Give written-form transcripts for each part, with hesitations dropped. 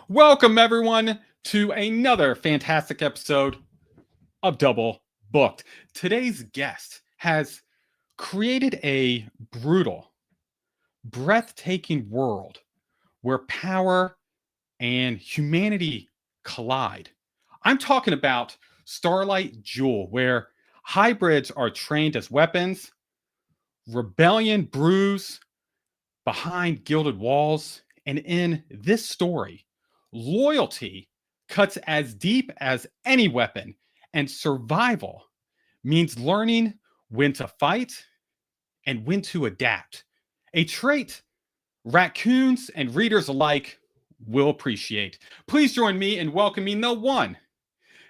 Welcome, everyone, to another fantastic episode of Double Booked. Today's guest has created a brutal, breathtaking world where power and humanity collide. I'm talking about Starlight Jewel, where hybrids are trained as weapons, rebellion brews behind gilded walls, and in this story, loyalty cuts as deep as any weapon, and survival means learning when to fight and when to adapt. A trait raccoons and readers alike will appreciate. Please join me in welcoming the one,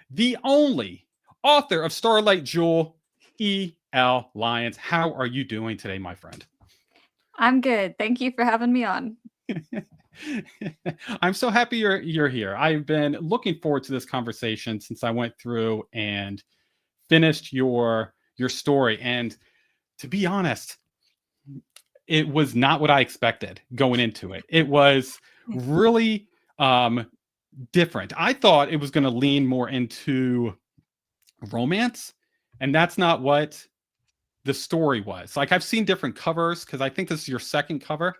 the only author of Starlight Jewel, E.L. Lyons. How are you doing today, my friend? I'm good. Thank you for having me on. I'm so happy you're here. I've been looking forward to this conversation since I went through and finished your story. And to be honest, it was not what I expected going into it. It was really different. I thought it was going to lean more into romance, and that's not what the story was. Like, I've seen different covers because I think this is your second cover.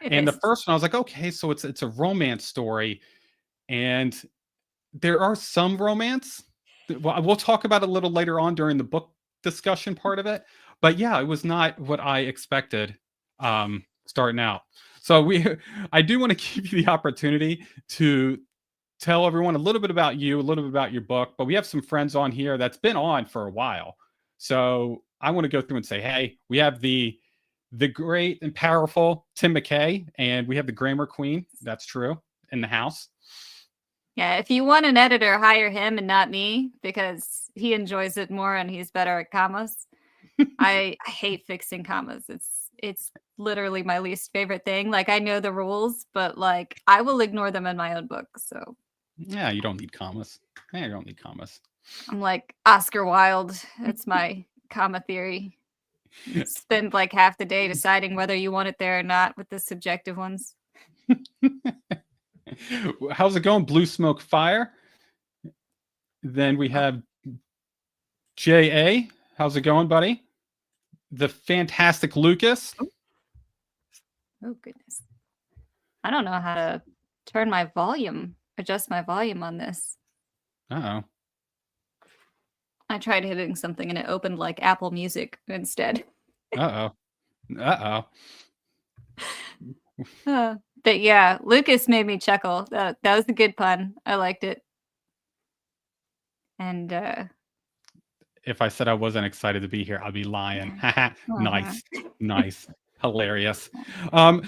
And the first one, I was like, okay, so it's a romance story, and there are some romance. We'll talk about it a little later on during the book discussion part of it. But yeah, it was not what I expected starting out. So I do want to give you the opportunity to tell everyone a little bit about you, a little bit about your book. But we have some friends on here that's been on for a while, so I want to go through and say, hey, we have the great and powerful Tim McKay, and we have the grammar queen. That's true, in the house. Yeah, if you want an editor, hire him and not me, because he enjoys it more and he's better at commas. I hate fixing commas. It's literally my least favorite thing. Like, I know the rules, but like I will ignore them in my own book. So yeah, you don't need commas. Yeah, you don't need commas. I'm like Oscar Wilde. That's my comma theory. Spend like half the day deciding whether you want it there or not with the subjective ones. How's it going? Blue Smoke Fire. Then we have J.A. How's it going, buddy? The fantastic Lucas. Oh, goodness. I don't know how to turn my volume, adjust my volume on this. Uh-oh. I tried hitting something and it opened like Apple Music instead. Uh-oh. Uh-oh. But yeah, Lucas made me chuckle. That was a good pun. I liked it. And if I said I wasn't excited to be here, I'd be lying. Nice. Nice. Hilarious.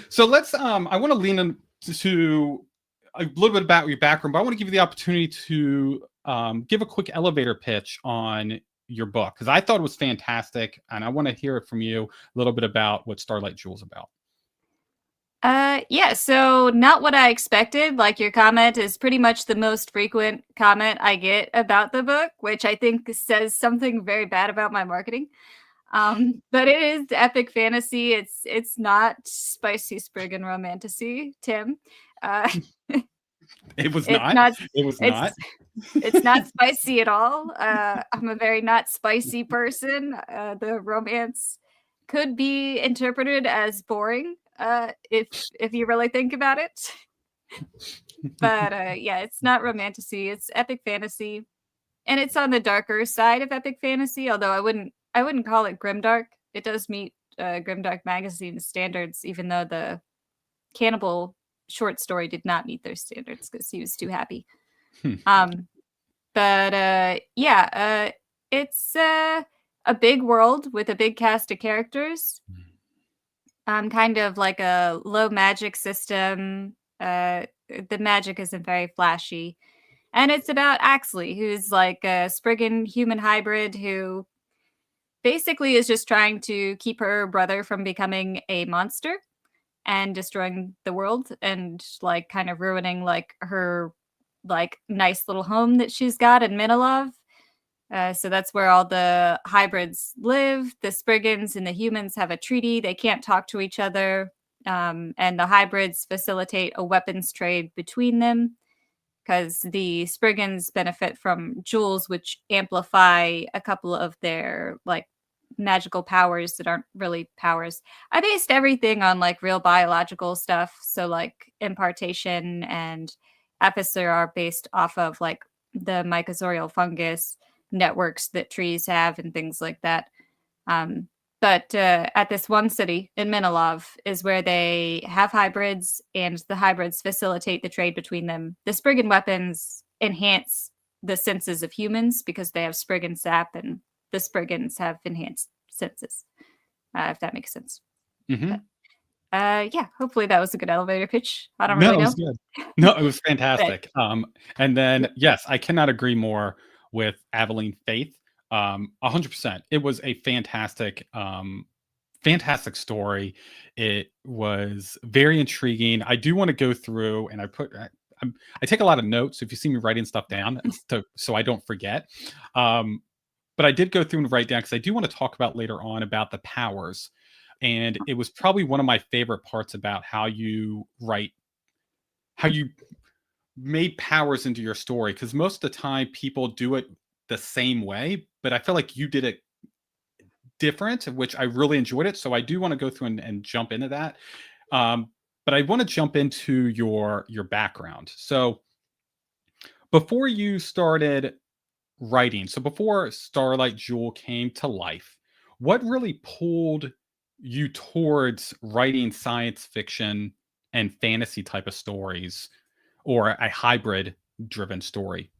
So let's I want to lean into a little bit about your background, but I want to give you the opportunity to give a quick elevator pitch on your book, because I thought it was fantastic, and I want to hear it from you a little bit about what Starlight Jewel is about. Yeah, so not what I expected. Like, your comment is pretty much the most frequent comment I get about the book, which I think says something very bad about my marketing. But it is epic fantasy. It's not spicy Spriggan romantasy, Tim. It was not. It was not. It's not spicy at all. I'm a very not spicy person. The romance could be interpreted as boring, if you really think about it. But yeah, it's not romantasy. It's epic fantasy, and it's on the darker side of epic fantasy. Although I wouldn't call it grimdark. It does meet Grimdark magazine standards, even though the cannibal short story did not meet their standards because he was too happy. But yeah, it's a big world with a big cast of characters. Kind of like a low magic system. The magic isn't very flashy. And it's about Axley, who's like a Spriggan human hybrid who basically is just trying to keep her brother from becoming a monster and destroying the world and like kind of ruining like her like nice little home that she's got in Minilov. So that's where all the hybrids live. The Spriggans and the humans have a treaty. They can't talk to each other. and the hybrids facilitate a weapons trade between them because the Spriggans benefit from jewels, which amplify a couple of their like magical powers that aren't really powers. I based everything on like real biological stuff, so like impartation and epicenter are based off of like the mycorrhizal fungus networks that trees have and things like that. Um, but at this one city in Minilov is where they have hybrids, and the hybrids facilitate the trade between them. The Spriggan weapons enhance the senses of humans because they have Spriggan sap, and the Spriggans have enhanced senses, if that makes sense. Hmm. Yeah, hopefully that was a good elevator pitch. I don't No, really it know. was good. No, it was But fantastic. And then yep. yes, I cannot agree more with Aveline Faith. 100%. It was a fantastic story. It was very intriguing. I do want to go through, and I take a lot of notes. If you see me writing stuff down, it's so I don't forget. But I did go through and write down because I do want to talk about later on about the powers. And it was probably one of my favorite parts about how you write, how you made powers into your story. Because most of the time people do it the same way, but I feel like you did it different, which I really enjoyed it. So I do want to go through and jump into that. But I want to jump into your background. So before you started writing, so before Starlight Jewel came to life, what really pulled you towards writing science fiction and fantasy type of stories, or a hybrid driven story?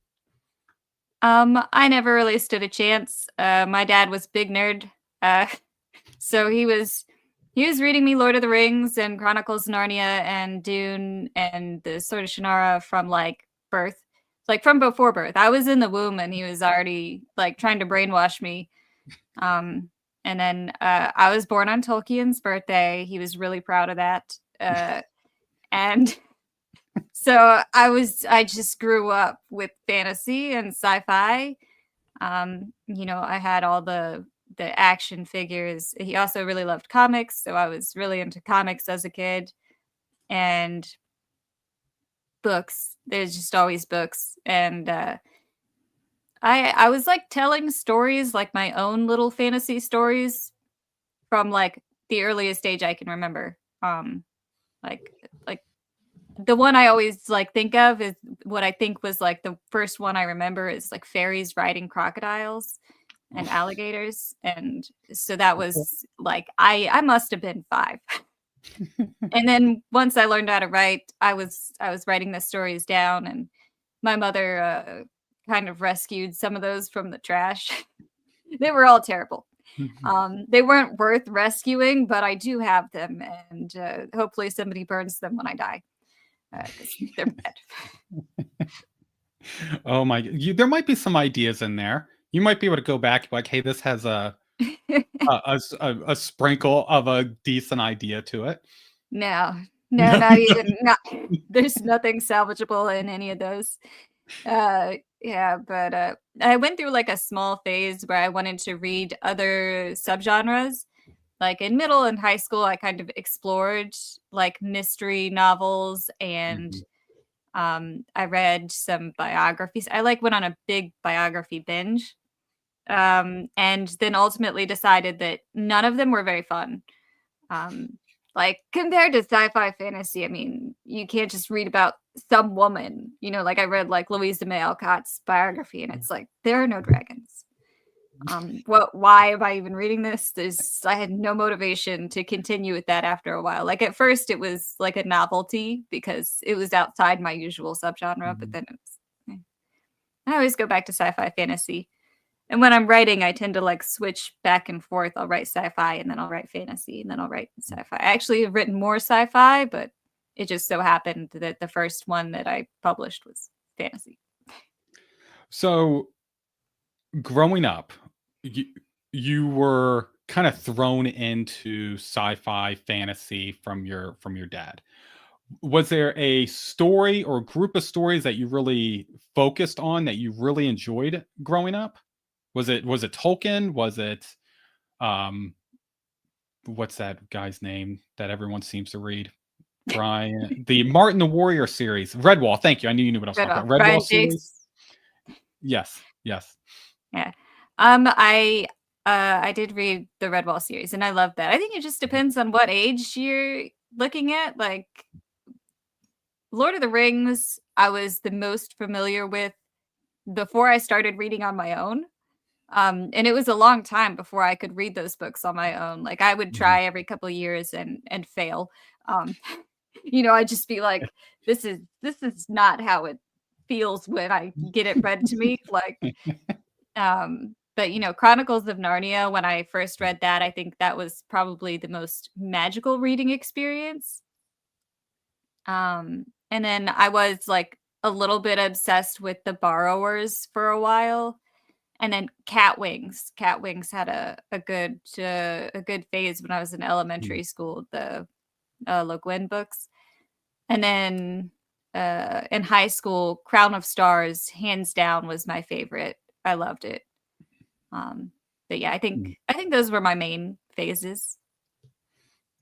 I never really stood a chance. My dad was big nerd, uh, so he was reading me Lord of the Rings and Chronicles of Narnia and Dune and the Sword of Shannara from like birth, like from before birth. I was in the womb and he was already like trying to brainwash me. Um, and then I was born on Tolkien's birthday. He was really proud of that. And so I just grew up with fantasy and sci-fi. I had all the action figures. He also really loved comics, so I was really into comics as a kid, and books. There's just always books, and I was like telling stories, like my own little fantasy stories from like the earliest age I can remember. Like like the one I always like think of is what I think was like the first one I remember is like fairies riding crocodiles and alligators, and so that was like I must have been 5. And then once I learned how to write, I was writing the stories down, and my mother kind of rescued some of those from the trash. They were all terrible. They weren't worth rescuing, but I do have them, and hopefully somebody burns them when I die because they're bad. Oh my! There might be some ideas in there. You might be able to go back like, hey, this has a sprinkle of a decent idea to it. No, no, No. not even not. There's nothing salvageable in any of those. Yeah, but I went through like a small phase where I wanted to read other subgenres. Like in middle and high school, I kind of explored like mystery novels, and Mhm. I read some biographies. I like went on a big biography binge, and then ultimately decided that none of them were very fun. Um, like compared to sci-fi fantasy, I mean, you can't just read about some woman. Like I read like Louisa May Alcott's biography, and it's like there are no dragons. What? Why am I even reading this? I had no motivation to continue with that after a while. Like at first, it was like a novelty because it was outside my usual subgenre, but then I always go back to sci-fi fantasy. And when I'm writing, I tend to like switch back and forth. I'll write sci-fi and then I'll write fantasy and then I'll write sci-fi. I actually have written more sci-fi, but it just so happened that the first one that I published was fantasy. So growing up, you you were kind of thrown into sci-fi fantasy from your dad. Was there a story or group of stories that you really focused on that you really enjoyed growing up? Was it Tolkien? Was it um what's that guy's name that everyone seems to read? Brian, the Martin the Warrior series, Redwall. Thank you. I knew you knew what I was talking about. Redwall Brian series. Jakes. Yes, yes. Yeah. I did read the Redwall series and I love that. I think it just depends on what age you're looking at. Like Lord of the Rings, I was the most familiar with before I started reading on my own. And it was a long time before I could read those books on my own. Like I would Mhm. try every couple of years and fail. Um, I'd just be like, this is not how it feels when I get it read to me. Like, but Chronicles of Narnia, when I first read that, I think that was probably the most magical reading experience. And then I was like a little bit obsessed with The Borrowers for a while. And then Cat Wings. Cat Wings had a good phase when I was in Mm. elementary school, the Le Guin books. And then in high school, Crown of Stars, hands down, was my favorite. I loved it. Um, but yeah, Mm. I think those were my main phases.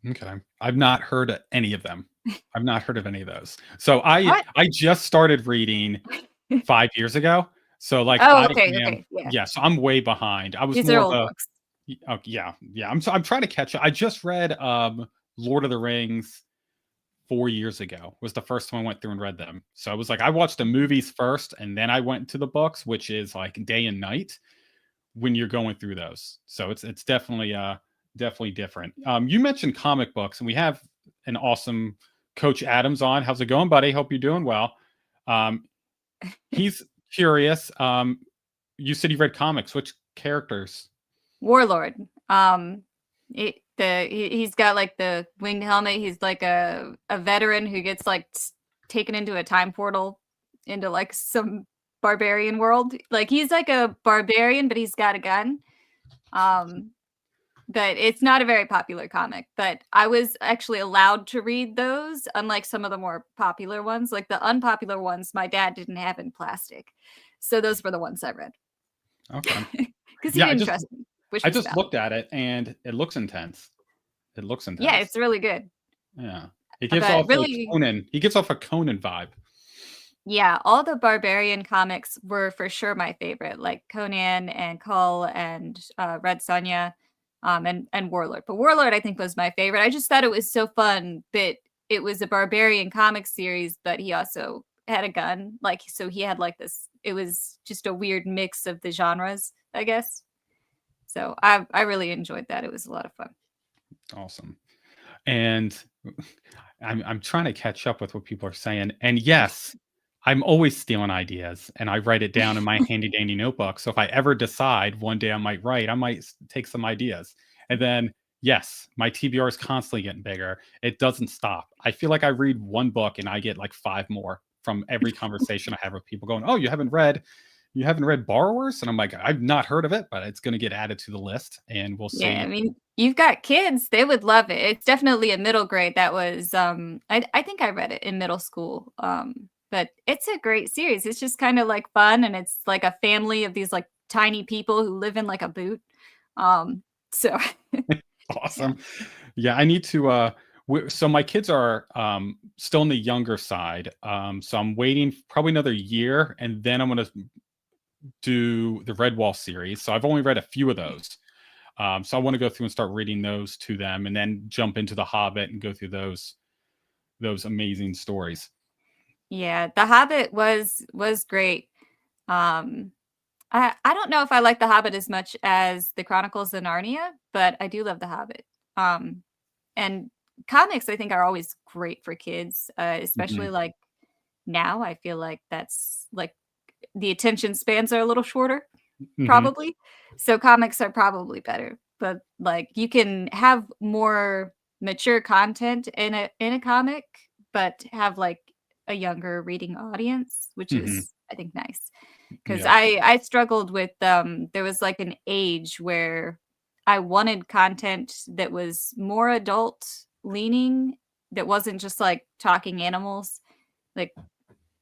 Okay. I've not heard of any of them. I've not heard of any of those. So I What? I just started reading 5 years ago. So like Oh, I okay, am okay, yeah. yeah, so I'm way behind. I was These are more of old a books. oh, yeah, yeah. I'm trying to catch up. I just read Lord of the Rings 4 years ago. Was the first time I went through and read them. So I was like I watched the movies first and then I went to the books, which is like day and night when you're going through those. So it's definitely definitely different. You mentioned comic books, and we have an awesome Coach Adams on. How's it going, buddy? Hope you're doing well. Um, he's curious. You said you read comics. Which characters? Warlord. He's got like the winged helmet. He's like a veteran who gets like taken into a time portal into like some barbarian world. Like he's like a barbarian, but he's got a gun. Um, but it's not a very popular comic. But I was actually allowed to read those, unlike some of the more popular ones. Like the unpopular ones, my dad didn't have in plastic, so those were the ones I read Okay. because he Yeah, didn't trust me, which I was just valid. looked at it and it looks intense. It looks Yeah, intense. it's really good. Yeah. It gives But off a really, Conan. He gives off a Conan vibe. yeah, all the barbarian comics were for sure my favorite, like Conan and Kull and Red Sonja, and Warlord. But Warlord, I think, was my favorite. I just thought it was so fun that it was a barbarian comic series, but he also had a gun. Like, so he had like this. It was just a weird mix of the genres, I guess. So I really enjoyed that. It was a lot of fun. Awesome. And I'm trying to catch up with what people are saying. And yes, I'm always stealing ideas and I write it down in my handy dandy notebook. So if I ever decide one day I might write, I might take some ideas. And then yes, my TBR is constantly getting bigger. It doesn't stop. I feel like I read one book and I get like five more from every conversation I have with people going, "Oh, you haven't read Borrowers?" And I'm like, "I've not heard of it, but it's going to get added to the list and we'll Yeah, I see." mean, you've got kids, they would love it. It's definitely a middle grade that was, I think I read it in middle school, but it's a great series. It's just kinda, like, fun, and it's like a family of these, like, tiny people who live in, like, a boot. So yeah. Awesome. Yeah, I need to so my kids are still on the younger side. So I'm waiting probably another year and then I'm going to do the Redwall series. So I've only read a few of those. So I want to go through and start reading those to them and then jump into The Hobbit and go through those amazing stories. Yeah, The Hobbit was great. Um, I don't know if I like The Hobbit as much as The Chronicles of Narnia, but I do love The Hobbit. Um, and comics, I think, are always great for kids, especially, Mhm, like, now. I feel like that's, like, the attention spans are a little shorter, mhm, probably. So comics are probably better, but, like, you can have more mature content in a comic, but have, like, a younger reading audience, which mhm. is, I think, nice. 'Cause Yep. I struggled with, there was, like, an age where I wanted content that was more adult leaning, that wasn't just, like, talking animals. Like,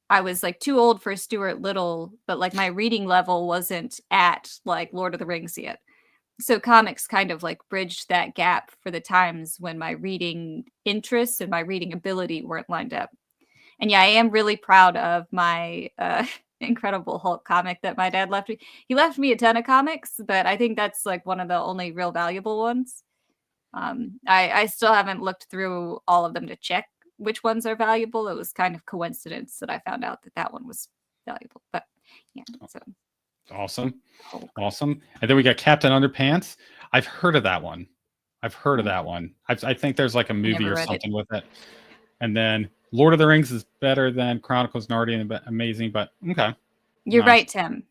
I was, like, too old for Stuart Little, but, like, my reading level wasn't at, like, Lord of the Rings yet. So comics kind of like bridged that gap for the times when my reading interests and my reading ability weren't lined up. And yeah, I am really proud of my Incredible Hulk comic that my dad left me. He left me a ton of comics, but I think that's like one of the only real valuable ones. I still haven't looked through all of them to check which ones are valuable. It was kind of coincidence that I found out that that one was valuable. But yeah, so Awesome. Hulk. Awesome. And then we got Captain Underpants. I've heard of that one. I think there's like a movie Never or read it. something with it. And then Lord of the Rings is better than Chronicles of Narnia, but amazing. But okay, You're nice. right, Tim.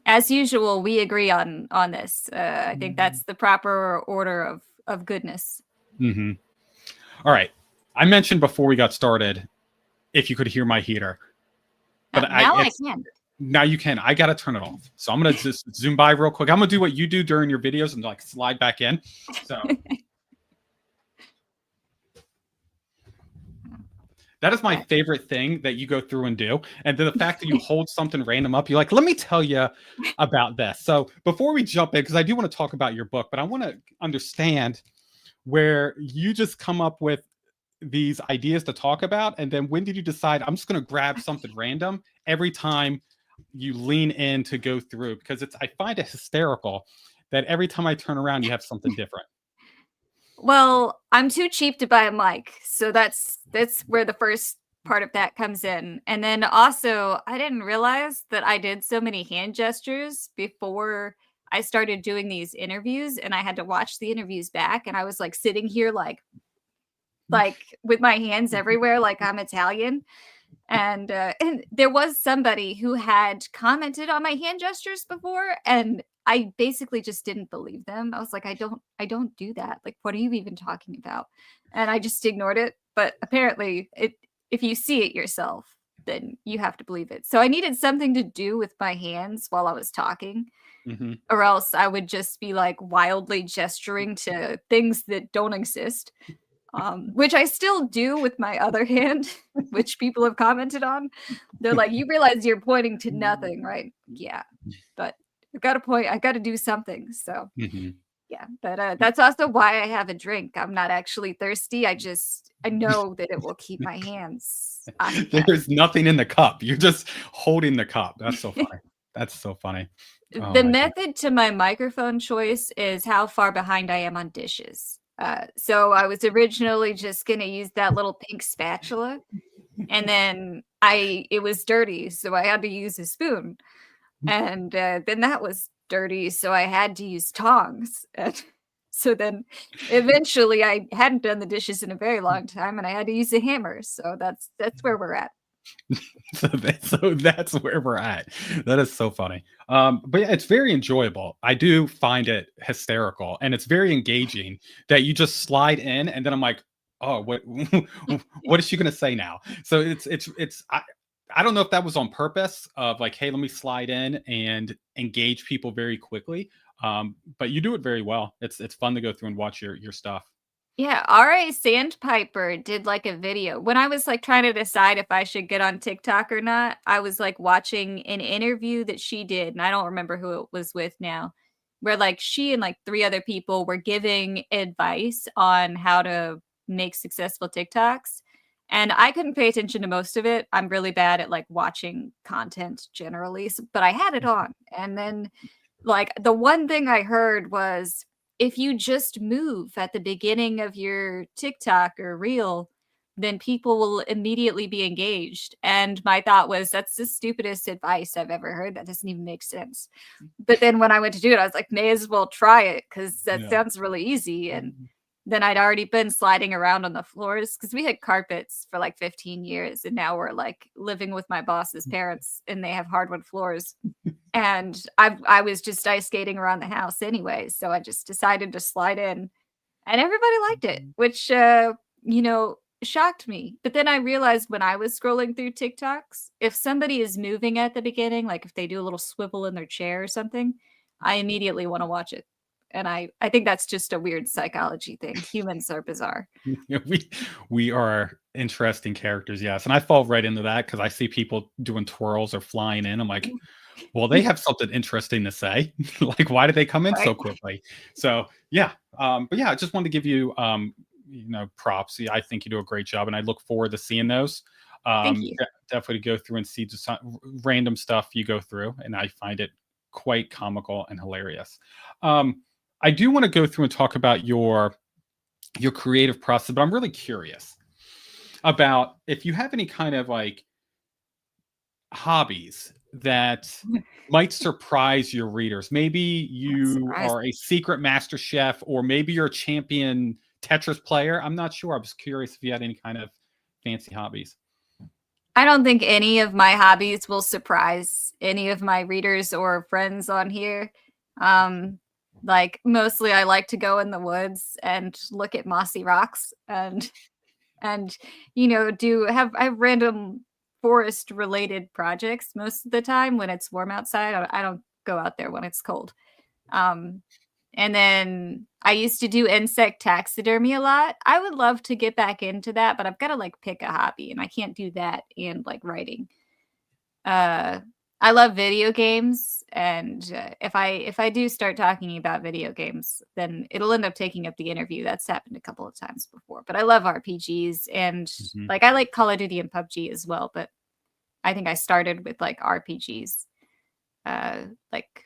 As usual, we agree on this. I think that's the proper order of goodness. Mm-hmm. All right. I mentioned before we got started if you could hear my heater, but Now I can. Now you can. I gotta turn it off. So I'm gonna just zoom by real quick. I'm gonna do what you do during your videos and like slide back in. So that is my favorite thing that you go through and do. And then the fact that you hold something random up, you're like, let me tell you about this. So before we jump in, because I do want to talk about your book, but I want to understand where you just come up with these ideas to talk about. And then when did you decide I'm just going to grab something random every time you lean in to go through? Because I find it hysterical that every time I turn around, you have something different. Well, I'm too cheap to buy a mic, so that's where the first part of that comes in. And then also, I didn't realize that I did so many hand gestures before I started doing these interviews, and I had to watch the interviews back, and I was like sitting here like with my hands everywhere like I'm Italian. And there was somebody who had commented on my hand gestures before, and I basically just didn't believe them. I was like, I don't do that. Like, what are you even talking about? And I just ignored it. But apparently, if you see it yourself, then you have to believe it. So I needed something to do with my hands while I was talking, or else I would just be like wildly gesturing to things that don't exist. Which I still do with my other hand, which people have commented on. They're like, you realize you're pointing to nothing, right? Yeah, but I got to point. I got to do something. So yeah, but that's also why I have a drink. I'm not actually thirsty. I know that it will keep my hands occupied. There's nothing in the cup. You're just holding the cup. That's so funny. That's so funny. Oh, the method to my microphone choice is how far behind I am on dishes. So I was originally just gonna use that little pink spatula, and then it was dirty, so I had to use a spoon, and then that was dirty, so I had to use tongs. And so then eventually I hadn't done the dishes in a very long time, and I had to use a hammer. So that's where we're at. so that's where we're at. That is so funny. But yeah, it's very enjoyable. I do find it hysterical, and it's very engaging that you just slide in, and then I'm like, oh, what what is she gonna say now? So I don't know if that was on purpose of like, hey, let me slide in and engage people very quickly. But you do it very well. It's fun to go through and watch your stuff. Yeah, R.A. Sandpiper did like a video. When I was like trying to decide if I should get on TikTok or not, I was like watching an interview that she did, and I don't remember who it was with now, where like she and like 3 other people were giving advice on how to make successful TikToks. And I couldn't pay attention to most of it. I'm really bad at like watching content generally, but I had it on. And then like the one thing I heard was, if you just move at the beginning of your TikTok or reel, then people will immediately be engaged. And my thought was, that's the stupidest advice I've ever heard. That doesn't even make sense. But then when I went to do it, I was like, may as well try it because that sounds really easy. And then I'd already been sliding around on the floors because we had carpets for like 15 years. And now we're like living with my boss's parents and they have hardwood floors. And I was just ice skating around the house anyway. So I just decided to slide in and everybody liked it, which, shocked me. But then I realized when I was scrolling through TikToks, if somebody is moving at the beginning, like if they do a little swivel in their chair or something, I immediately want to watch it. And I think that's just a weird psychology thing. Humans are bizarre. we are interesting characters, yes. And I fall right into that because I see people doing twirls or flying in. I'm like, Well, they have something interesting to say. Like, why did they come in so Right. quickly? So yeah, but yeah, I just wanted to give you props. Yeah, I think you do a great job, and I look forward to seeing those. Thank you. Definitely go through and see just random stuff you go through, and I find it quite comical and hilarious. Um, I do want to go through and talk about your creative process, but I'm really curious about if you have any kind of like hobbies that might surprise your readers. Maybe That's you are surprising. a secret master chef, or maybe you're a champion Tetris player. I'm not sure. I was curious if you had any kind of fancy hobbies. I don't think any of my hobbies will surprise any of my readers or friends on here. Um, like mostly I like to go in the woods and look at mossy rocks and do have random forest related projects most of the time when it's warm outside. I don't go out there when it's cold. Um, and then I used to do insect taxidermy a lot. I would love to get back into that, but I've got to like pick a hobby and I can't do that and like writing. Uh I love video games and if I do start talking about video games, then it'll end up taking up the interview. That's happened a couple of times before. But I love RPGs and Mhm. like I like Call of Duty and PUBG as well, but I think I started with like RPGs. Like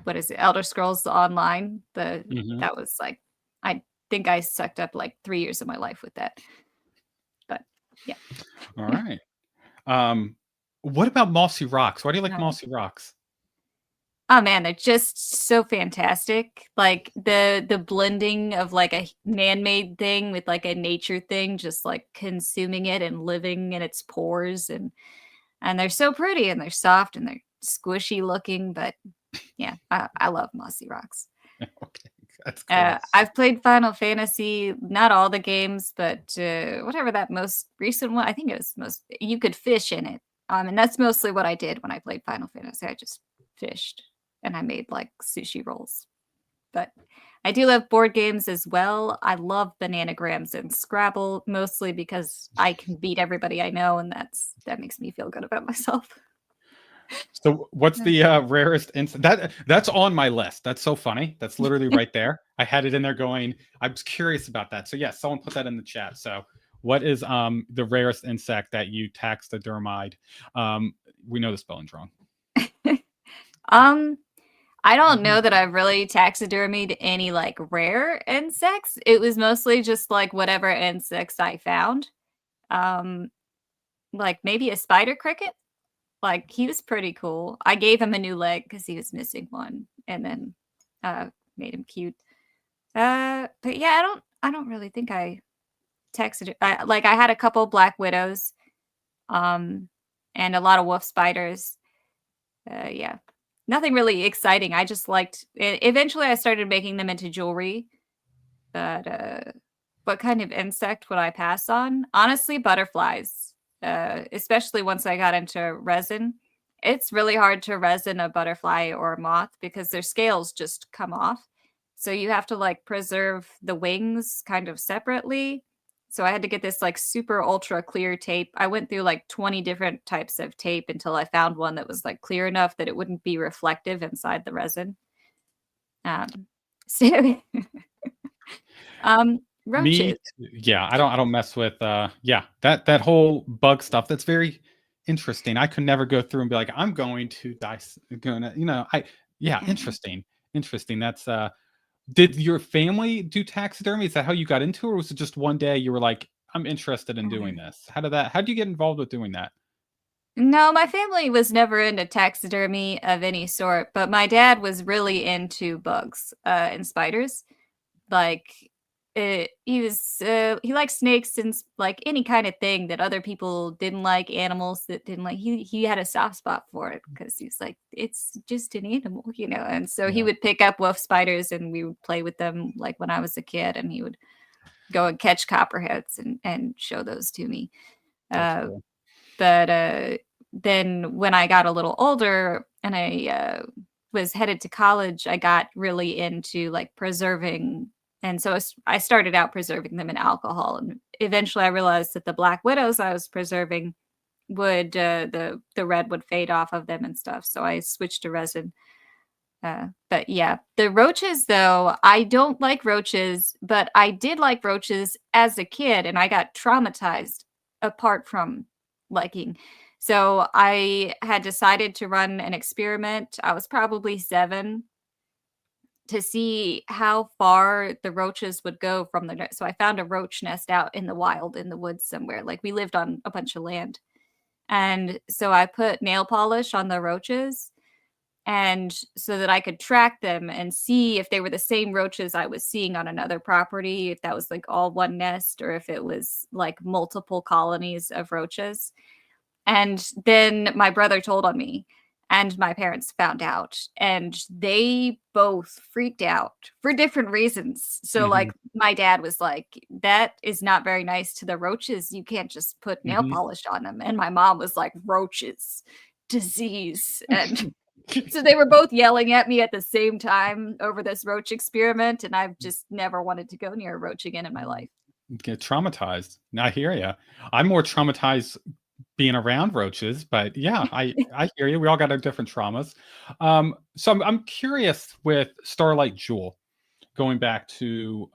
what is it? Elder Scrolls Online. The Mhm. That was like I think I sucked up like 3 years of my life with that. But yeah. All right. Um, what about mossy rocks? Why do you like Uh, mossy rocks? oh man, they're just so fantastic. Like the blending of like a man-made thing with like a nature thing, just like consuming it and living in its pores and they're so pretty and they're soft and they're squishy looking, but yeah, I love mossy rocks. Okay, that's cool. I've played Final Fantasy, not all the games, but whatever that most recent one, I think it was most you could fish in it. And that's mostly what I did when I played Final Fantasy. I just fished and I made like sushi rolls. But I do love board games as well. I love Bananagrams and Scrabble mostly because I can beat everybody I know, and that makes me feel good about myself. So, what's the rarest insect? That's on my list. That's so funny. That's literally right there. I had it in there going. I was curious about that. So, yes, someone put that in the chat. So, what is the rarest insect that you taxidermied? We know the spelling's wrong. um, I don't Mhm. know that I've really taxidermied any like rare insects. It was mostly just like whatever insects I found. Um, like maybe a spider cricket. Like he was pretty cool. I gave him a new leg because he was missing one, and then uh made him cute. But yeah, I don't really think I texted. I had a couple black widows, um, and a lot of wolf spiders. Yeah, nothing really exciting. I just liked. Eventually, I started making them into jewelry. But what kind of insect would I pass on? Honestly, butterflies. Especially once I got into resin. It's really hard to resin a butterfly or a moth because their scales just come off. So you have to like preserve the wings kind of separately. So I had to get this like super ultra clear tape. I went through like 20 different types of tape until I found one that was like clear enough that it wouldn't be reflective inside the resin. Um, so Me, roaches. yeah, I don't mess with yeah, that whole bug stuff. That's very interesting. I could never go through and be like, I'm going to gonna, I yeah, interesting. Interesting. That's did your family do taxidermy? Is that how you got into it, or was it just one day you were like, I'm interested in doing this? How did you get involved with doing that? No, my family was never into taxidermy of any sort, but my dad was really into bugs, and spiders. Like, he liked snakes and like any kind of thing that other people didn't like, animals that didn't like. He had a soft spot for it because he's like, it's just an animal. And so he Yeah, would pick up wolf spiders and we would play with them like when I was a kid, and he would go and catch copperheads and show those to me. that's Uh, cool. but then when I got a little older and I was headed to college, I got really into like preserving. And so I started out preserving them in alcohol. And eventually I realized that the black widows I was preserving would the red would fade off of them and stuff. So I switched to resin. But yeah, the roaches though, I don't like roaches, but I did like roaches as a kid, and I got traumatized apart from liking. So I had decided to run an experiment. I was probably 7 to see how far the roaches would go from the nest. So I found a roach nest out in the wild in the woods somewhere. Like we lived on a bunch of land. And so I put nail polish on the roaches and so that I could track them and see if they were the same roaches I was seeing on another property, if that was like all one nest or if it was like multiple colonies of roaches. And then my brother told on me, and my parents found out, and they both freaked out for different reasons. So, like, Hmm. my dad was like, "That is not very nice to the roaches. You can't just put nail Hmm. polish on them." And my mom was like, "Roaches, disease." And so they were both yelling at me at the same time over this roach experiment, and I've just never wanted to go near a roach again in my life. Get traumatized. I hear you. I'm more traumatized being around roaches, but yeah, I hear you. We all got our different traumas. So I'm curious with Starlight Jewel, going back to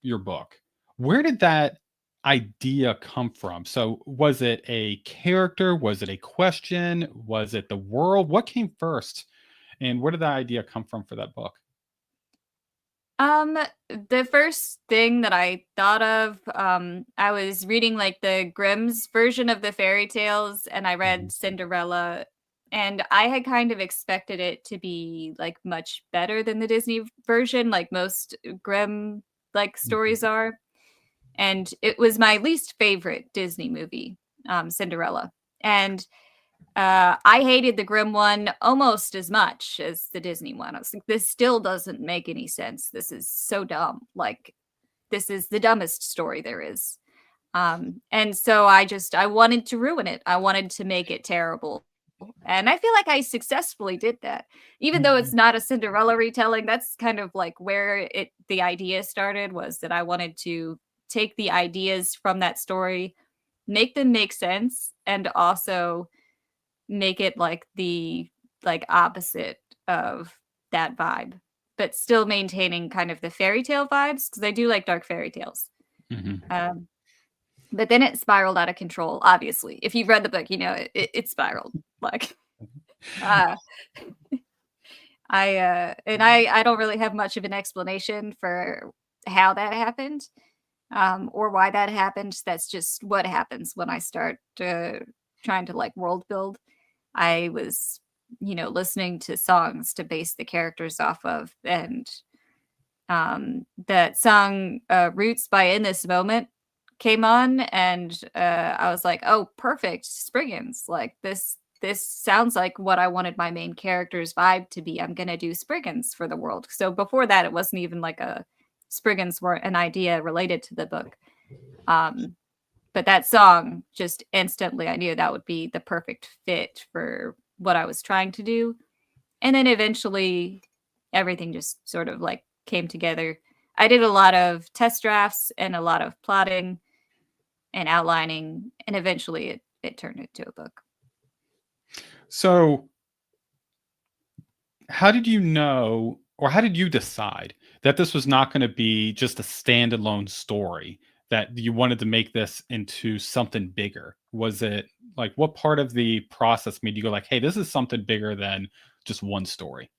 your book. Where did that idea come from? So was it a character? Was it a question? Was it the world? What came first? And where did that idea come from for that book? Um, the first thing that I thought of, I was reading like the Grimm's version of the fairy tales, and I read Mhm, Cinderella, and I had kind of expected it to be like much better than the Disney version, like most Grimm like mhm, stories are. And it was my least favorite Disney movie, Cinderella. And I hated the Grimm one almost as much as the Disney one. I was like, this still doesn't make any sense. This is so dumb. Like, this is the dumbest story there is. And so I wanted to ruin it. I wanted to make it terrible. And I feel like I successfully did that. Even though it's mhm, not a Cinderella retelling, that's kind of like where the idea started, was that I wanted to take the ideas from that story, make them make sense, and also make it like the like opposite of that vibe, but still maintaining kind of the fairy tale vibes because I do like dark fairy tales. mhm. Um, but then it spiraled out of control. Obviously, if you've read the book, you know it spiraled. Like uh, I don't really have much of an explanation for how that happened, or why that happened. That's just what happens when I start trying to like world build. I was, listening to songs to base the characters off of, and that song Roots by In This Moment came on, and I was like, "Oh, perfect. Spriggans. Like this sounds like what I wanted my main character's vibe to be. I'm going to do Spriggans for the world." So before that it wasn't even like a Spriggans were an idea related to the book. Um but that song just instantly, I knew that would be the perfect fit for what I was trying to do. And then eventually everything just sort of like came together. I did a lot of test drafts and a lot of plotting and outlining, and eventually it turned into a book. So how did you know, or how did you decide that this was not going to be just a standalone story, that you wanted to make this into something bigger? Was it like, what part of the process made you go like, hey, this is something bigger than just one story?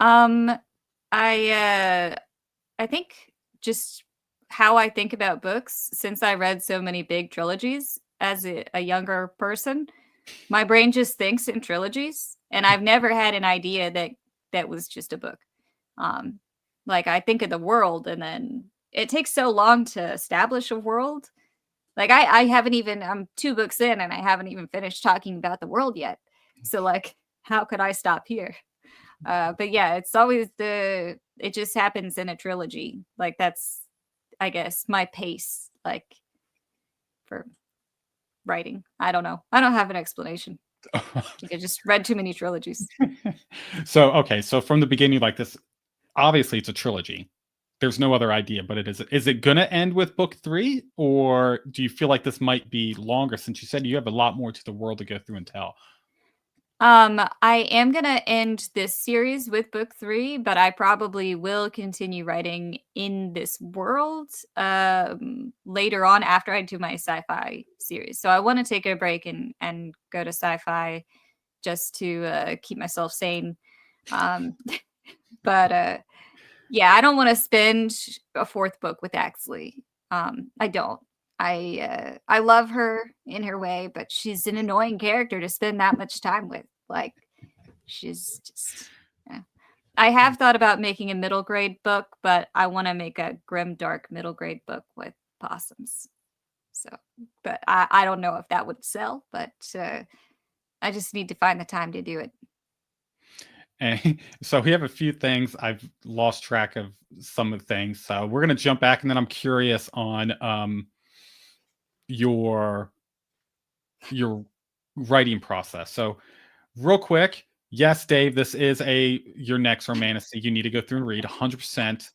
Um I I think just how I think about books, since I read so many big trilogies as a younger person, my brain just thinks in trilogies, and I've never had an idea that was just a book. Um, like I think of the world, and then it takes so long to establish a world. Like I haven't even I'm 2 books in and I haven't even finished talking about the world yet. So like how could I stop here? But yeah, it's always it just happens in a trilogy. Like that's I guess my pace like for writing. I don't know. I don't have an explanation. Like I just read too many trilogies. So, okay, so from the beginning, like this, obviously it's a trilogy. there's no other idea, but is it gonna end with book 3, or do you feel like this might be longer since you said you have a lot more to the world to go through and tell? I am gonna end this series with book 3, but I probably will continue writing in this world, later on after I do my sci-fi series. So I wanna take a break and go to sci-fi just to, keep myself sane. Um, but, yeah, I don't wanna spend a 4th book with Axley. I don't. I love her in her way, but she's an annoying character to spend that much time with. Like, she's just yeah. I have thought about making a middle grade book, but I wanna make a grim, dark middle grade book with possums. So, but I don't know if that would sell, but, I just need to find the time to do it. And so we have a few things. I've lost track of some of the things. So we're gonna jump back, and then I'm curious on your your writing process. So real quick, yes, Dave, this is your next romantasy. You need to go through and read 100%.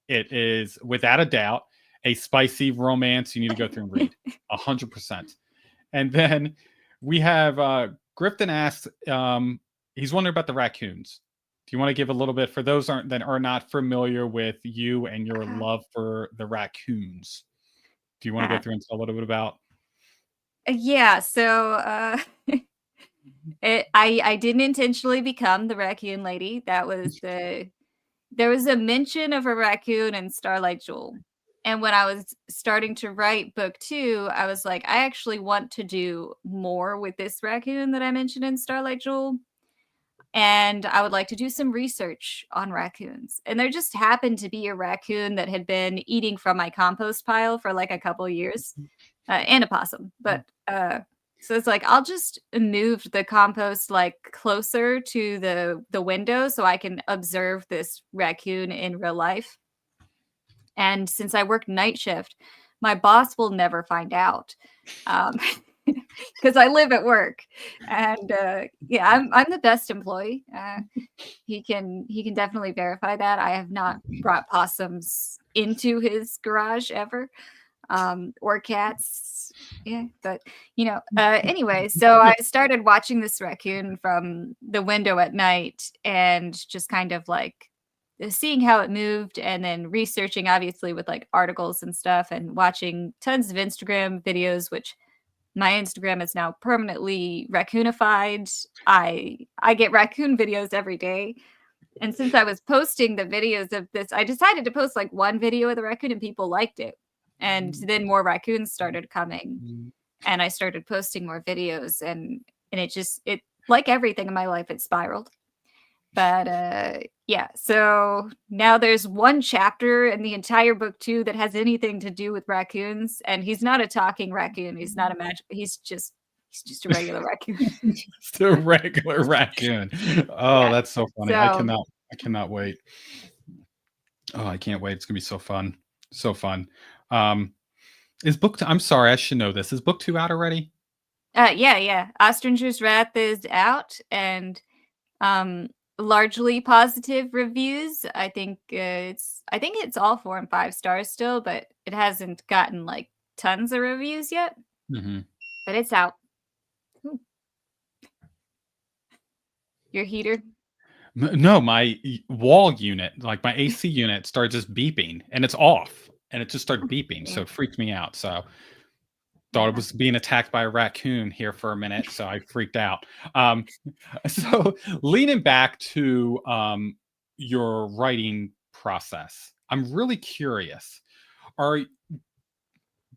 It is without a doubt a spicy romance. You need to go through and read 100%. And then we have Grifton asks, he's wondering about the raccoons. Do you want to give a little bit for those that are not familiar with you and your Uh-huh. love for the raccoons? Do you want to go Uh, through and tell a little bit about? yeah, so, I didn't intentionally become the raccoon lady. That was there was a mention of a raccoon in Starlight Jewel. And when I was starting to write book 2, I was like, I actually want to do more with this raccoon that I mentioned in Starlight Jewel. And I would like to do some research on raccoons. And there just happened to be a raccoon that had been eating from my compost pile for like a couple years, and a possum. But so it's like I'll just move the compost like closer to the window so I can observe this raccoon in real life. And since I work night shift, my boss will never find out. Um, because I live at work, and yeah, I'm the best employee. He can definitely verify that. I have not brought possums into his garage ever, or cats. Yeah, but anyway, so I started watching this raccoon from the window at night and just kind of like seeing how it moved and then researching obviously with like articles and stuff and watching tons of Instagram videos, which my Instagram is now permanently raccoonified. I get raccoon videos every day. And since I was posting the videos of this, I decided to post like one video of the raccoon and people liked it. And then more raccoons started coming and I started posting more videos and it like everything in my life, it spiraled. But yeah, so now there's one chapter in the entire book 2 that has anything to do with raccoons, and he's not a talking raccoon. He's not a magic. He's just a regular raccoon. Just a regular raccoon. Oh, Yeah. that's so funny. So I cannot wait. Oh, I can't wait. It's gonna be so fun. So fun. Um, I'm sorry, I should know this. Is book 2 out already? yeah. Ostranger's Wrath is out and um largely positive reviews. I think it's all 4 and 5 stars still, but it hasn't gotten like tons of reviews yet. Hmm. But it's out. Ooh, your heater. No, my wall unit, like my AC unit, started just beeping, and it's off, and it just started beeping, so Yeah. it freaked me out. So thought it Yeah. was being attacked by a raccoon here for a minute, so I freaked out. Um, so leaning back to your writing process, I'm really curious. Are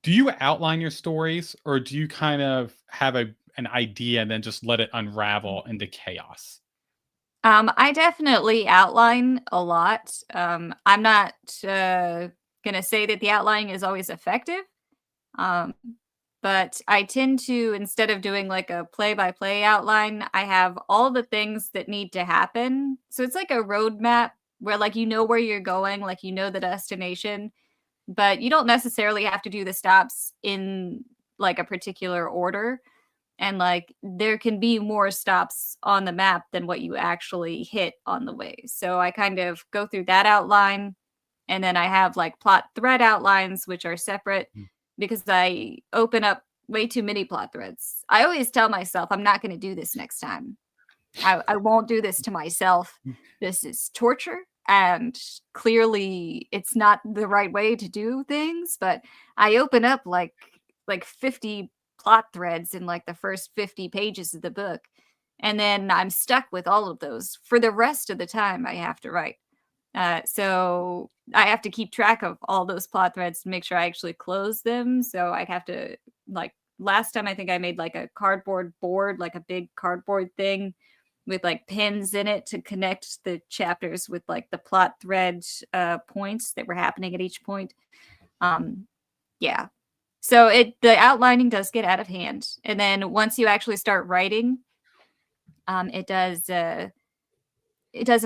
Do you outline your stories, or do you kind of have an idea and then just let it unravel into chaos? I definitely outline a lot. I'm not gonna say that the outlining is always effective. Um, but I tend to, instead of doing like a play by play outline, I have all the things that need to happen. So it's like a roadmap where like you know where you're going, like you know the destination, but you don't necessarily have to do the stops in like a particular order. And like there can be more stops on the map than what you actually hit on the way. So I kind of go through that outline And then I have like plot thread outlines, which are separate because I open up way too many plot threads. I always tell myself I'm not going to do this next time. I won't do this to myself. This is torture. And clearly it's not the right way to do things. But I open up like 50 plot threads in like the first 50 pages of the book. And then I'm stuck with all of those for the rest of the time I have to write. So I have to keep track of all those plot threads to make sure I actually close them. So I have to, like, last time I think I made like a cardboard board, like a big cardboard thing with like pins in it to connect the chapters with like the plot thread points that were happening at each point. Yeah. So the outlining does get out of hand. And then once you actually start writing, it doesn't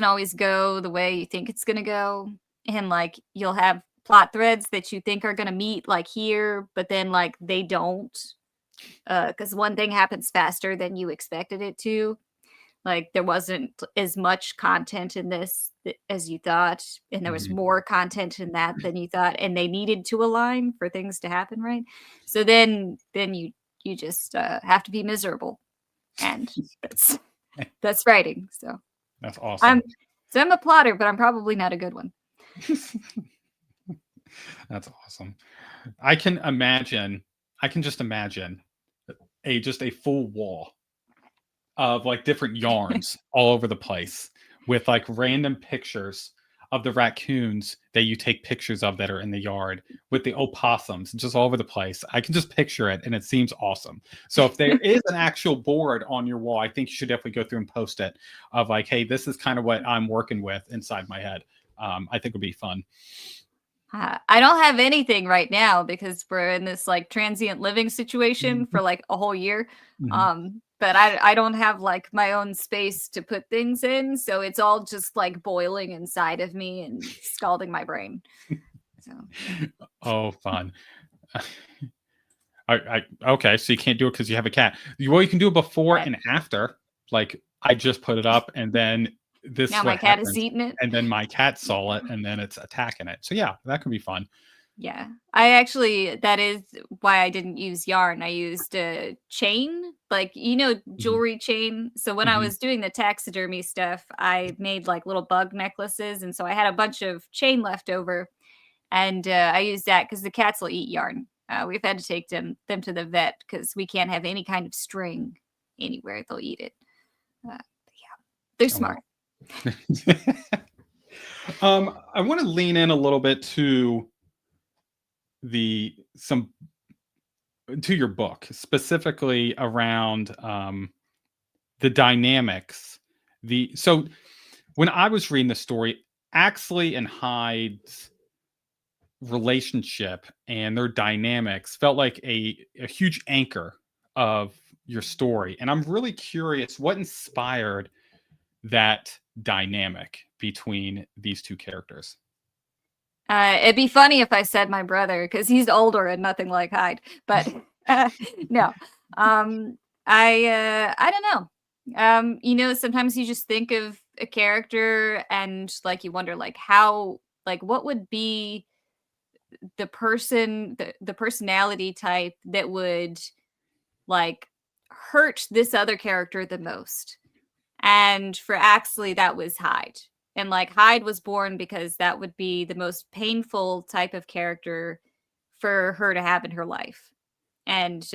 always go the way you think it's going to go. And like you'll have plot threads that you think are going to meet like here, but then like they don't, because one thing happens faster than you expected it to. Like there wasn't as much content in this as you thought, and there was more content in that than you thought, and they needed to align for things to happen, right? So then you just have to be miserable, and that's writing. So that's awesome. I'm a plotter, but I'm probably not a good one. That's awesome. I can just imagine a full wall of like different yarns all over the place with like random pictures of the raccoons that you take pictures of that are in the yard, with the opossums just all over the place. I can just picture it and it seems awesome. So if there is an actual board on your wall, I think you should definitely go through and post it of like, hey, this is kind of what I'm working with inside my head. I think it'll be fun. I don't have anything right now because we're in this like transient living situation for like a whole year. But I don't have like my own space to put things in. So it's all just like boiling inside of me and scalding my brain. So. Oh, fun. Okay, so you can't do it because you have a cat. Well, you can do it before and after. Like I just put it up and then this now my cat is eating it. And then my cat saw it and then it's attacking it. So yeah, that could be fun. Yeah, that is why I didn't use yarn. I used a chain, like, jewelry chain. So when I was doing the taxidermy stuff, I made like little bug necklaces. And so I had a bunch of chain left over. And I used that because the cats will eat yarn. We've had to take them to the vet because we can't have any kind of string anywhere. They'll eat it. Yeah, they're smart. I want to lean in a little bit to your book, specifically around the dynamics. So when I was reading the story, Axley and Hyde's relationship and their dynamics felt like a huge anchor of your story. And I'm really curious what inspired that dynamic between these two characters. It'd be funny if I said my brother because he's older and nothing like Hyde, but no. I don't know. Sometimes you just think of a character and like you wonder like how, like what would be the personality type that would like hurt this other character the most. And for Axley, that was Hyde. And like Hyde was born because that would be the most painful type of character for her to have in her life. And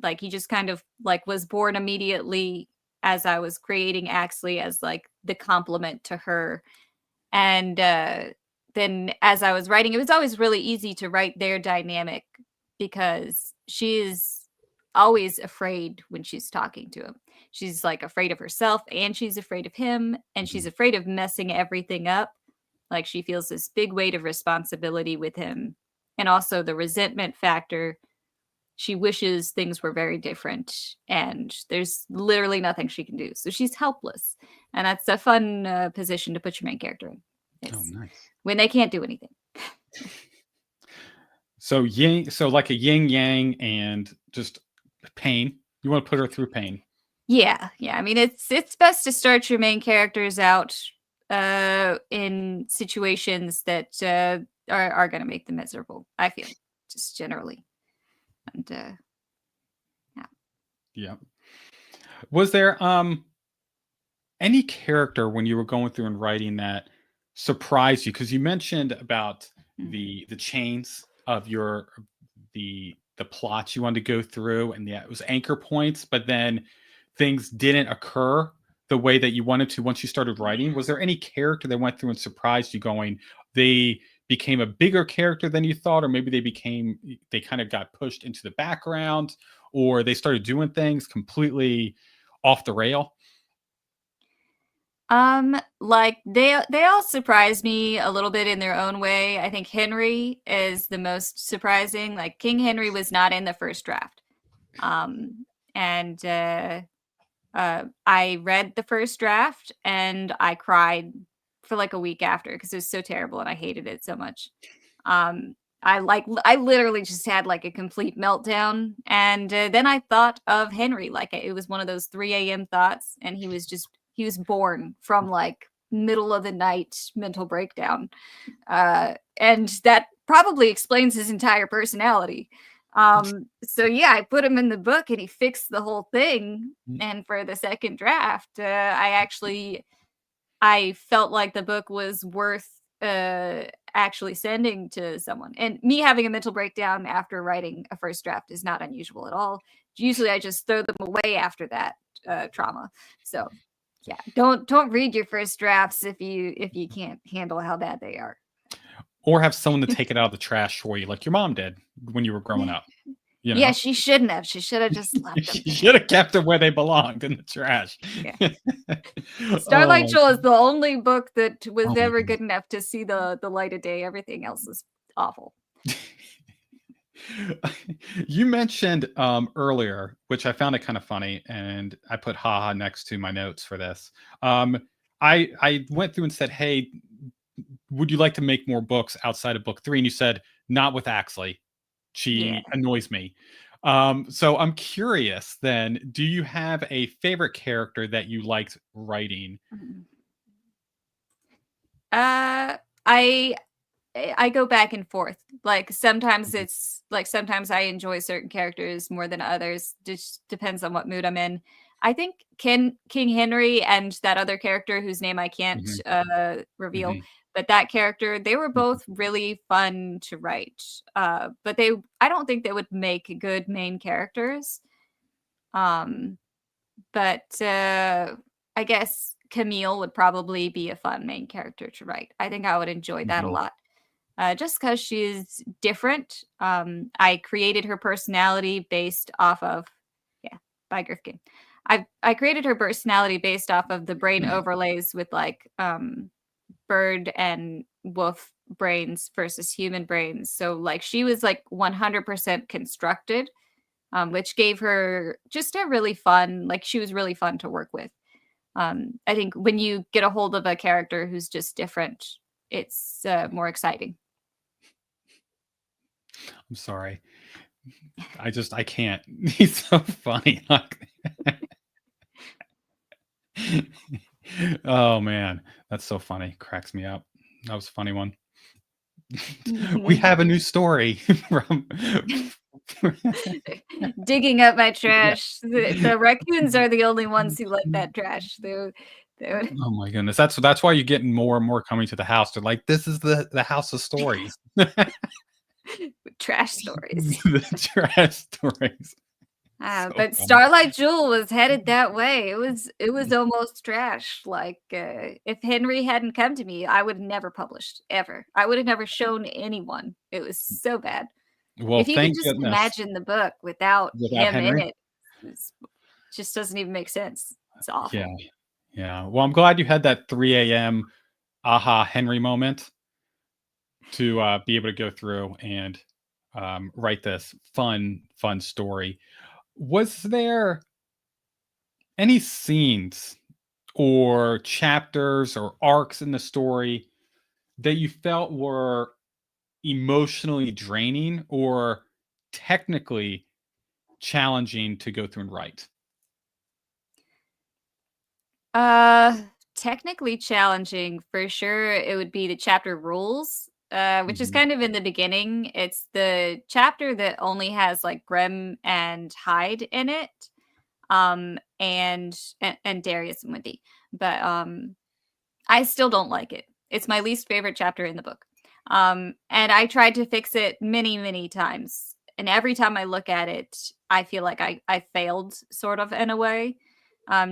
like he just kind of like was born immediately as I was creating Axley as like the complement to her. And then as I was writing, it was always really easy to write their dynamic because she is always afraid when she's talking to him. She's like afraid of herself and she's afraid of him and she's afraid of messing everything up. Like she feels this big weight of responsibility with him. And also the resentment factor. She wishes things were very different and there's literally nothing she can do. So she's helpless. And that's a fun position to put your main character in. Oh, nice. When they can't do anything. So like a yin yang and just pain. You want to put her through pain. Yeah. I mean, it's best to start your main characters out in situations that are going to make them miserable. I feel just generally, and yeah. Yeah. Was there any character when you were going through and writing that surprised you? Because you mentioned about Mm. the chains of your the plots you wanted to go through, and yeah, it was anchor points, but then things didn't occur the way that you wanted to once you started writing. Was there any character that went through and surprised you, going, they became a bigger character than you thought, or maybe they kind of got pushed into the background, or they started doing things completely off the rail? Like they all surprised me a little bit in their own way. I think Henry is the most surprising. Like King Henry was not in the first draft. And I read the first draft and I cried for like a week after because it was so terrible and I hated it so much. I literally just had like a complete meltdown, and then I thought of Henry like it was one of those 3 a.m. thoughts, and he was born from like middle of the night mental breakdown, and that probably explains his entire personality. So yeah, I put him in the book, and he fixed the whole thing. And for the second draft, I felt like the book was worth actually sending to someone. And me having a mental breakdown after writing a first draft is not unusual at all. Usually, I just throw them away after that trauma. So yeah, don't read your first drafts if you can't handle how bad they are. Or have someone to take it out of the trash for you, like your mom did when you were growing up. You Yeah, know, she shouldn't have. She should have just left them you there. should have kept them where they belonged, in the trash. Yeah. Oh Starlight my, Jewel is the only book that was oh my ever goodness. good enough to see the light of day. Everything else is awful. You mentioned earlier, which I found it kind of funny, and I put haha next to my notes for this. Um, I went through and said, "Hey, would you like to make more books outside of book 3?" And you said, "Not with Axley. Yeah. She annoys me." So I'm curious then, do you have a favorite character that you liked writing? Mhm. I I go back and forth. Like sometimes Mhm, it's like sometimes I enjoy certain characters more than others. Just depends on what mood I'm in. I think King Henry and that other character whose name I can't mhm, reveal, mhm, but that character, they were mhm. both really fun to write. But I don't think they would make good main characters. Um, but I guess Camille would probably be a fun main character to write. I think I would enjoy that a Mhm. lot. Just because she's different. I created her personality based off of, yeah, by Grifkin. I created her personality based off of the brain overlays with like bird and wolf brains versus human brains. So like she was like 100% constructed, which gave her just a really fun, like she was really fun to work with. I think when you get a hold of a character who's just different, it's more exciting. I'm sorry. I can't. He's so funny. Oh man, that's so funny. Cracks me up. That was a funny one. We have a new story from Digging up my yeah. trash. The raccoons are the only ones who like that trash. They Oh my goodness. That's why you're getting more and more coming to the house. They're like, this is the house of stories. trash stories. The trash stories. So But funny. Starlight Jewel was headed that way. It was almost trash. Like if Henry hadn't come to me, I would have never published ever. I would have never shown anyone. It was so bad. Well, If you could thank just goodness imagine the book without without him in Henry. it, it's just doesn't even make sense. It's Yeah. awful. Yeah. Well, I'm glad you had that 3 a.m. aha Henry moment to be able to go through and write this fun story. Was there any scenes or chapters or arcs in the story that you felt were emotionally draining or technically challenging to go through and write? Uh, technically challenging for sure. It would be the chapter rules, which is Mhm. kind of in the beginning. It's the chapter that only has like Grim and Hyde in it, and Darius and Wendy. But I still don't like it. It's my least favorite chapter in the book. And I tried to fix it many, many times. And every time I look at it, I feel like I failed sort of in a way.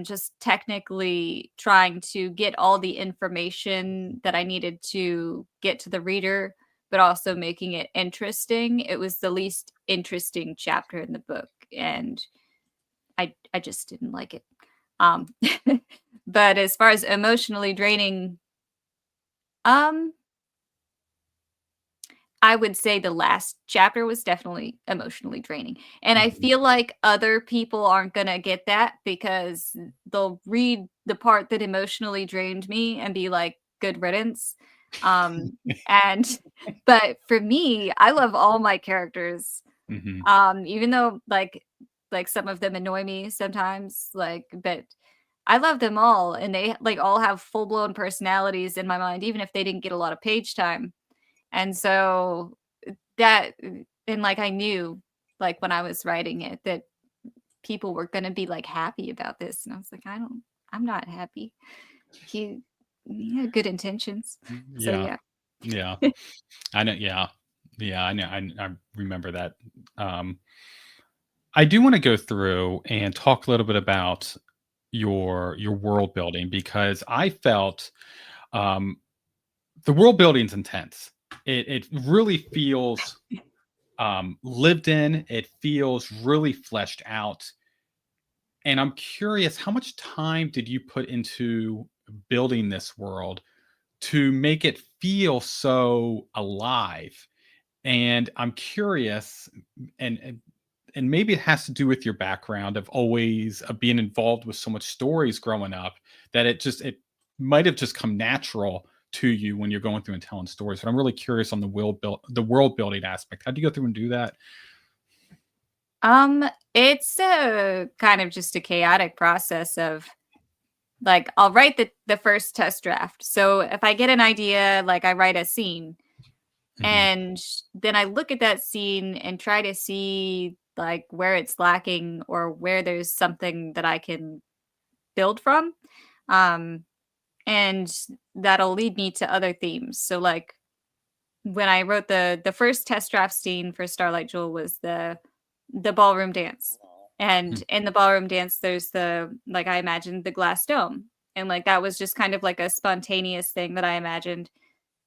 Just technically trying to get all the information that I needed to get to the reader, but also making it interesting. It was the least interesting chapter in the book, and I just didn't like it. Um, but as far as emotionally draining, um, I would say the last chapter was definitely emotionally draining. And I Mhm. feel like other people aren't gonna get that because they'll read the part that emotionally drained me and be like, "Good riddance." Um, and but for me, I love all my characters. Mhm. Even though like some of them annoy me sometimes, but I love them all and they like all have full-blown personalities in my mind, even if they didn't get a lot of page time. And so that and like I knew like when I was writing it that people were gonna be like happy about this. And I was like, I'm not happy. He he had good intentions. So Yeah. yeah. Yeah. I know. Yeah. Yeah. I know. I remember that. Um, I do want to go through and talk a little bit about your world building because I felt um, the world building's intense. It really feels lived in. It feels really fleshed out. And I'm curious, how much time did you put into building this world to make it feel so alive? And I'm curious, and and maybe it has to do with your background of always being involved with so much stories growing up that it might have just come natural to you when you're going through and telling stories. But I'm really curious on the world building aspect. How do you go through and do that? Um, it's kind of just a chaotic process of like I'll write the first test draft. So if I get an idea, like I write a scene Hmm. and then I look at that scene and try to see like where it's lacking or where there's something that I can build from. Um, and that'll lead me to other themes. So like when I wrote the first test draft scene for Starlight Jewel was the ballroom dance. And in the ballroom dance there's the like I imagined the glass dome. And like that was just kind of like a spontaneous thing that I imagined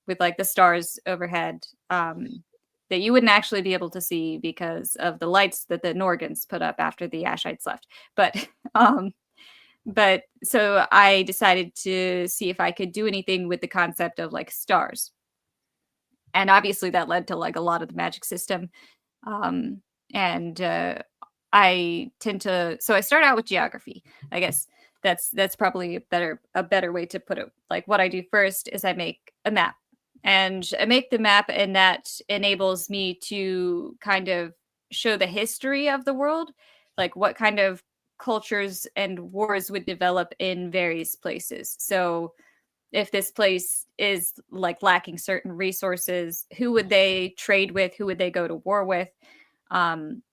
with like the stars overhead that you wouldn't actually be able to see because of the lights that the Norgans put up after the Ashites left. But um but so I decided to see if I could do anything with the concept of like stars. And obviously that led to like a lot of the magic system. Um and I tend to so I start out with geography. I guess that's probably a better way to put it. Like what I do first is I make a map. And I make the map and that enables me to kind of show the history of the world, like what kind of cultures and wars would develop in various places. So if this place is like lacking certain resources, who would they trade with? Who would they go to war with?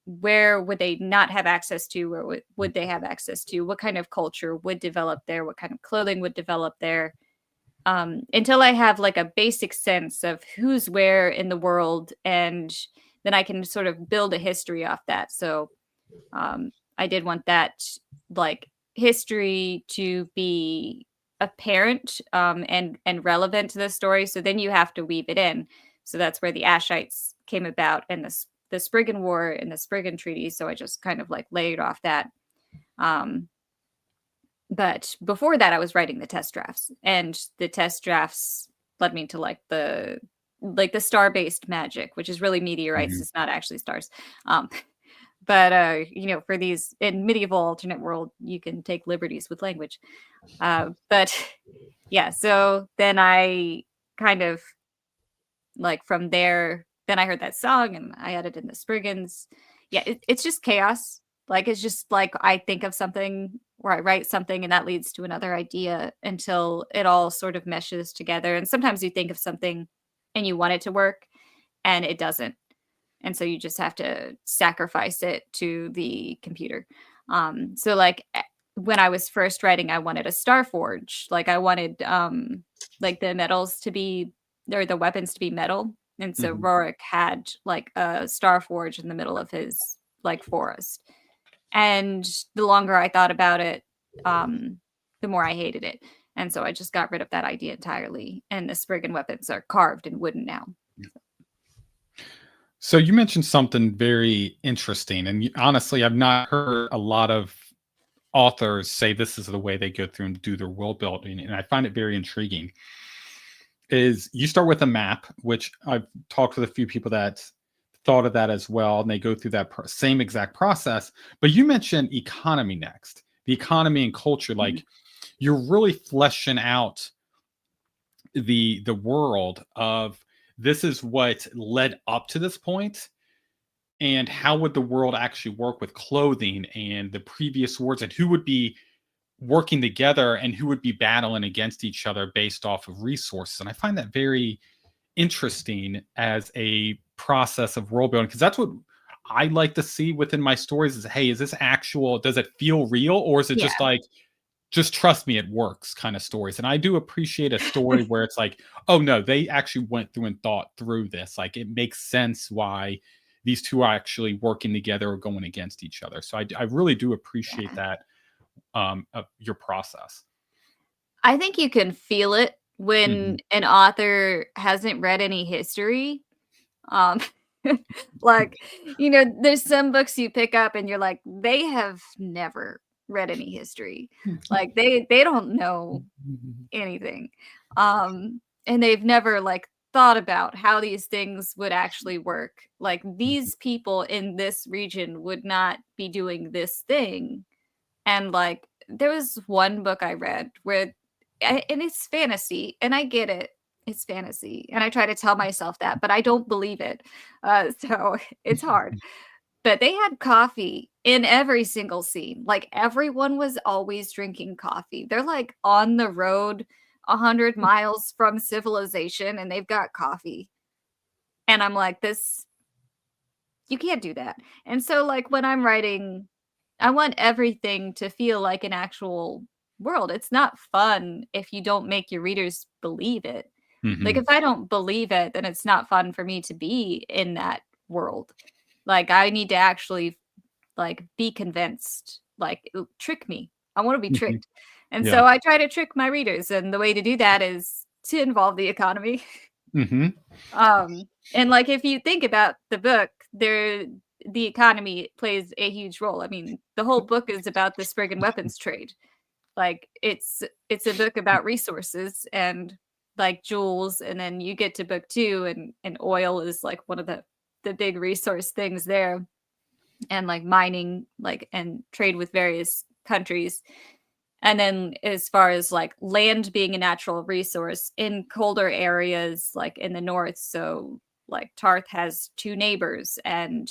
Where would they not have access to? Where would they have access to? What kind of culture would develop there? What kind of clothing would develop there? Until I have like a basic sense of who's where in the world, and then I can sort of build a history off that. So I did want that like history to be apparent and relevant to the story. So then you have to weave it in. So that's where the Ashites came about, and the Spriggan War and the Spriggan Treaty. So I just kind of like layered off that. Um, but before that, I was writing the test drafts, and the test drafts led me to like the star based magic, which is really meteorites. Hmm. It's not actually stars. Um, but for these in medieval alternate world, you can take liberties with language. But yeah, so then I kind of like from there, then I heard that song and I added in the Spriggans. Yeah, it's just chaos. Like, it's just like I think of something or I write something and that leads to another idea until it all sort of meshes together. And sometimes you think of something and you want it to work and it doesn't. And so you just have to sacrifice it to the computer. So like when I was first writing, I wanted a star forge. Like I wanted like the metals to be or the weapons to be metal. And so Mhm. Rorik had like a star forge in the middle of his like forest. And the longer I thought about it, the more I hated it. And so I just got rid of that idea entirely. And the Spriggan weapons are carved in wooden now. So you mentioned something very interesting, and honestly, I've not heard a lot of authors say this is the way they go through and do their world building, and I find it very intriguing. Is you start with a map, which I've talked with a few people that thought of that as well, and they go through that same exact process. But you mentioned economy next, the economy and culture, Mhm. like you're really fleshing out the world of this is what led up to this point, and how would the world actually work with clothing and the previous wars, and who would be working together and who would be battling against each other based off of resources. And I find that very interesting as a process of world building, because that's what I like to see within my stories is, hey, is this actual, does it feel real, or is it Yeah. just like, just trust me, it works kind of stories. And I do appreciate a story where it's like, oh no, they actually went through and thought through this. Like it makes sense why these two are actually working together or going against each other. So I really do appreciate Yeah. that, of your process. I think you can feel it Mhm. when an author hasn't read any history. Um, like, there's some books you pick up and you're like, they have never read any history. Like they don't know anything. And they've never like thought about how these things would actually work. Like these people in this region would not be doing this thing. And like there was one book I read where and it's fantasy and I get it. It's fantasy. And I try to tell myself that, but I don't believe it. So it's hard. But they had coffee in every single scene. Like, everyone was always drinking coffee. They're, like, on the road 100 miles from civilization, and they've got coffee. And I'm like, "This you can't do that." And so, like, when I'm writing, I want everything to feel like an actual world. It's not fun if you don't make your readers believe it. Like, if Mhm. I don't believe it, then it's not fun for me to be in that world. Like, I need to actually like, be convinced, like, trick me. I wanna be Mhm. tricked. And Yeah. so I try to trick my readers, and the way to do that is to involve the economy. Mhm. And, like, if you think about the book, the economy plays a huge role. I mean, the whole book is about the Spriggan weapons trade. Like, it's a book about resources and, like, jewels, and then you get to book 2, and oil is, like, one of the big resource things there. And like mining like and trade with various countries. And then as far as like land being a natural resource in colder areas like in the north, so like Tarth has two neighbors and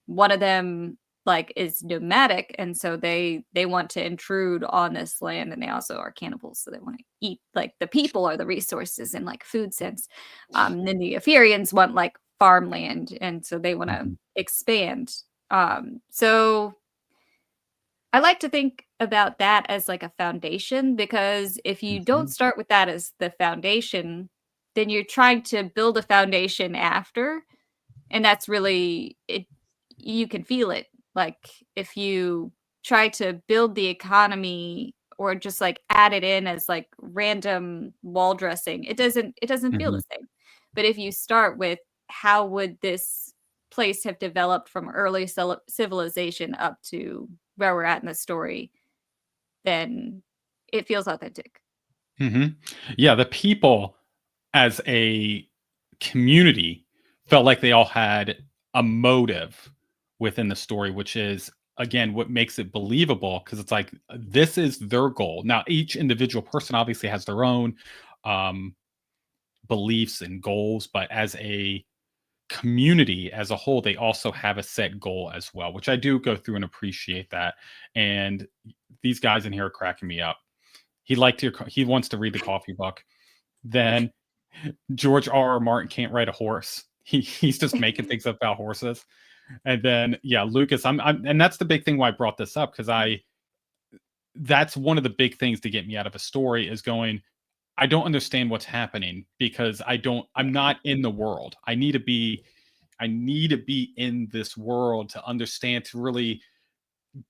one of them like is nomadic and so they want to intrude on this land and they also are cannibals so they want to eat like the people are the resources in like food sense. Then the Epherians want like farmland and so they want to Mhm. expand. So I like to think about that as like a foundation because if you don't Mhm. start with that as the foundation, then you're trying to build a foundation after, and that's really it you can feel it. Like, if you try to build the economy or just, like, add it in as, like, random wall dressing, it doesn't feel the Mhm. same. But if you start with how would this place have developed from early civilization up to where we're at in the story, then it feels authentic. Mhm. Yeah, the people as a community felt like they all had a motive within the story, which is again what makes it believable because it's like this is their goal. Now, each individual person obviously has their own um, beliefs and goals, but as a community as a whole, they also have a set goal as well, which I do go through and appreciate that. And these guys in here are cracking me up. He wants to read the coffee book. Then George R. Martin can't ride a horse. He's just making things up about horses. And then yeah, Lucas, I'm and that's the big thing why I brought this up, because that's one of the big things to get me out of a story is going, I don't understand what's happening because I'm not in the world. I need to be in this world to understand, to really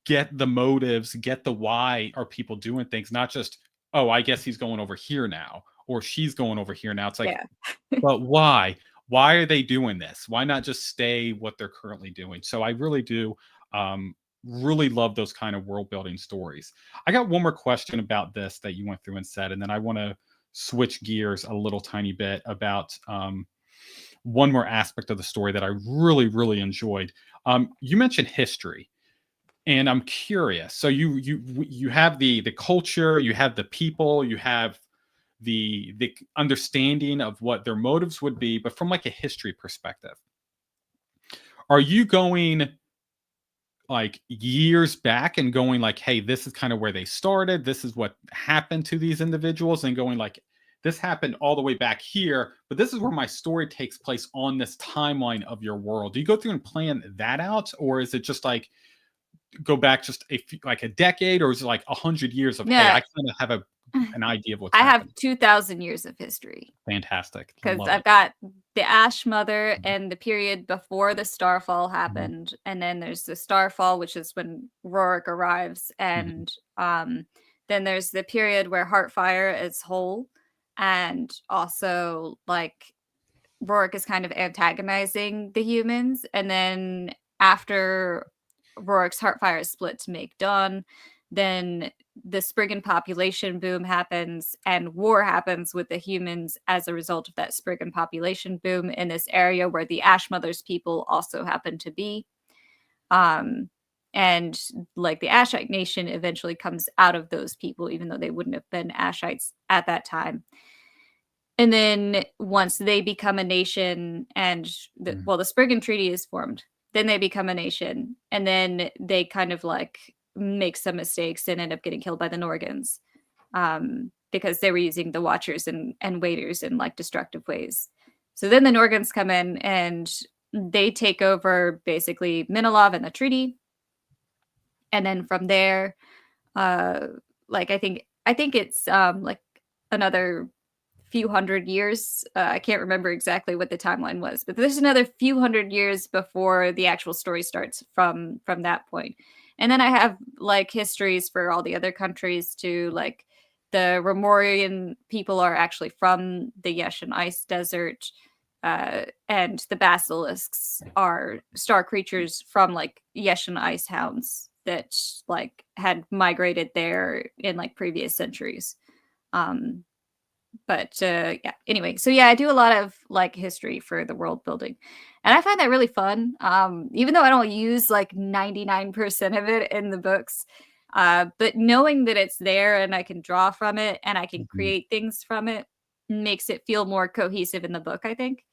get the motives, get the why are people doing things, not just, oh, I guess he's going over here now or she's going over here now. It's like, Yeah. but why? Why are they doing this? Why not just stay what they're currently doing? So I really do really love those kind of world building stories. I got one more question about this that you went through and said, and then I want to switch gears a little tiny bit about one more aspect of the story that I really, really enjoyed. You mentioned history, and I'm curious. So you have the culture, you have the people, you have the understanding of what their motives would be, but from like a history perspective, are you going like years back and going like, hey, this is kind of where they started, this is what happened to these individuals, and going like, this happened all the way back here, but this is where my story takes place on this timeline of your world? Do you go through and plan that out, or is it just like go back just like a decade, or is it like 100 years of, hey, Yeah. I kind of have an idea of what's I happening? have 2,000 years of history Fantastic. because Love I've it. got the Ash Mother and the period before the Starfall happened, and then there's the Starfall, which is when Rorik arrives, and then there's the period where Heartfire is whole, and also like Rorik is kind of antagonizing the humans, and then after Rorik's Heartfire is split to make Dawn, then the Spriggan population boom happens and war happens with the humans as a result of that Spriggan population boom in this area where the Ash Mother's people also happen to be. And like the Ashite nation eventually comes out of those people, even though they wouldn't have been Ashites at that time. And then once they become a nation and the Spriggan Treaty is formed, then they become a nation, and then they kind of like make some mistakes and end up getting killed by the Norgans because they were using the Watchers and Waiters in like destructive ways. So then the Norgans come in and they take over basically Minalov and the treaty, and then from there, like I think it's like another few hundred years. I can't remember exactly what the timeline was, but there's another few hundred years before the actual story starts from that point. And then I have like histories for all the other countries too. Like the Romorian people are actually from the Yeshan Ice Desert, and the basilisks are star creatures from like Yeshan Ice Hounds that like had migrated there in like previous centuries. But yeah, anyway, so yeah, I do a lot of like history for the world building, and I find that really fun. Even though I don't use like 99% of it in the books, but knowing that it's there and I can draw from it and I can create things from it makes it feel more cohesive in the book, I think.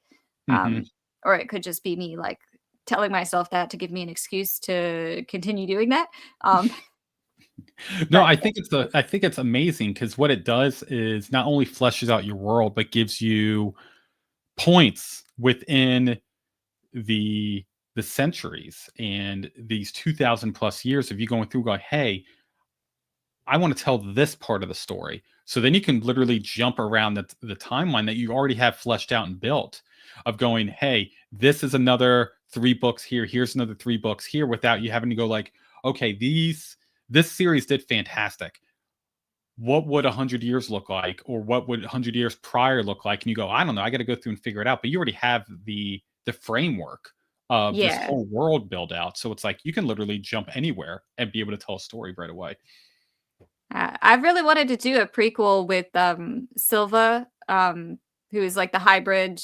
Or it could just be me like telling myself that to give me an excuse to continue doing that. No, But I think it's amazing because what it does is not only fleshes out your world, but gives you points within the centuries and these 2,000 plus years of you going through, going, hey, I want to tell this part of the story. So then you can literally jump around the timeline that you already have fleshed out and built, of going, hey, this is another 3 books here. Here's another 3 books here, without you having to go like, okay, this series did fantastic. What would 100 years look like? Or what would 100 years prior look like? And you go, I don't know, I got to go through and figure it out. But you already have the framework of this yeah, whole world build out. So it's like you can literally jump anywhere and be able to tell a story right away. I've really wanted to do a prequel with Silva, who is like the hybrid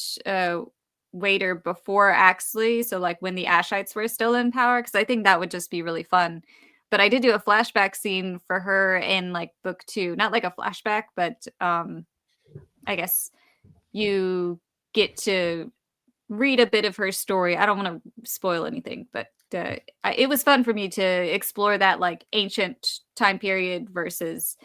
waiter before Axley. So like when the Ashites were still in power, because I think that would just be really fun. But I did do a flashback scene for her in like book 2, not like a flashback, but I guess you get to read a bit of her story. I don't want to spoil anything, but it was fun for me to explore that like ancient time period versus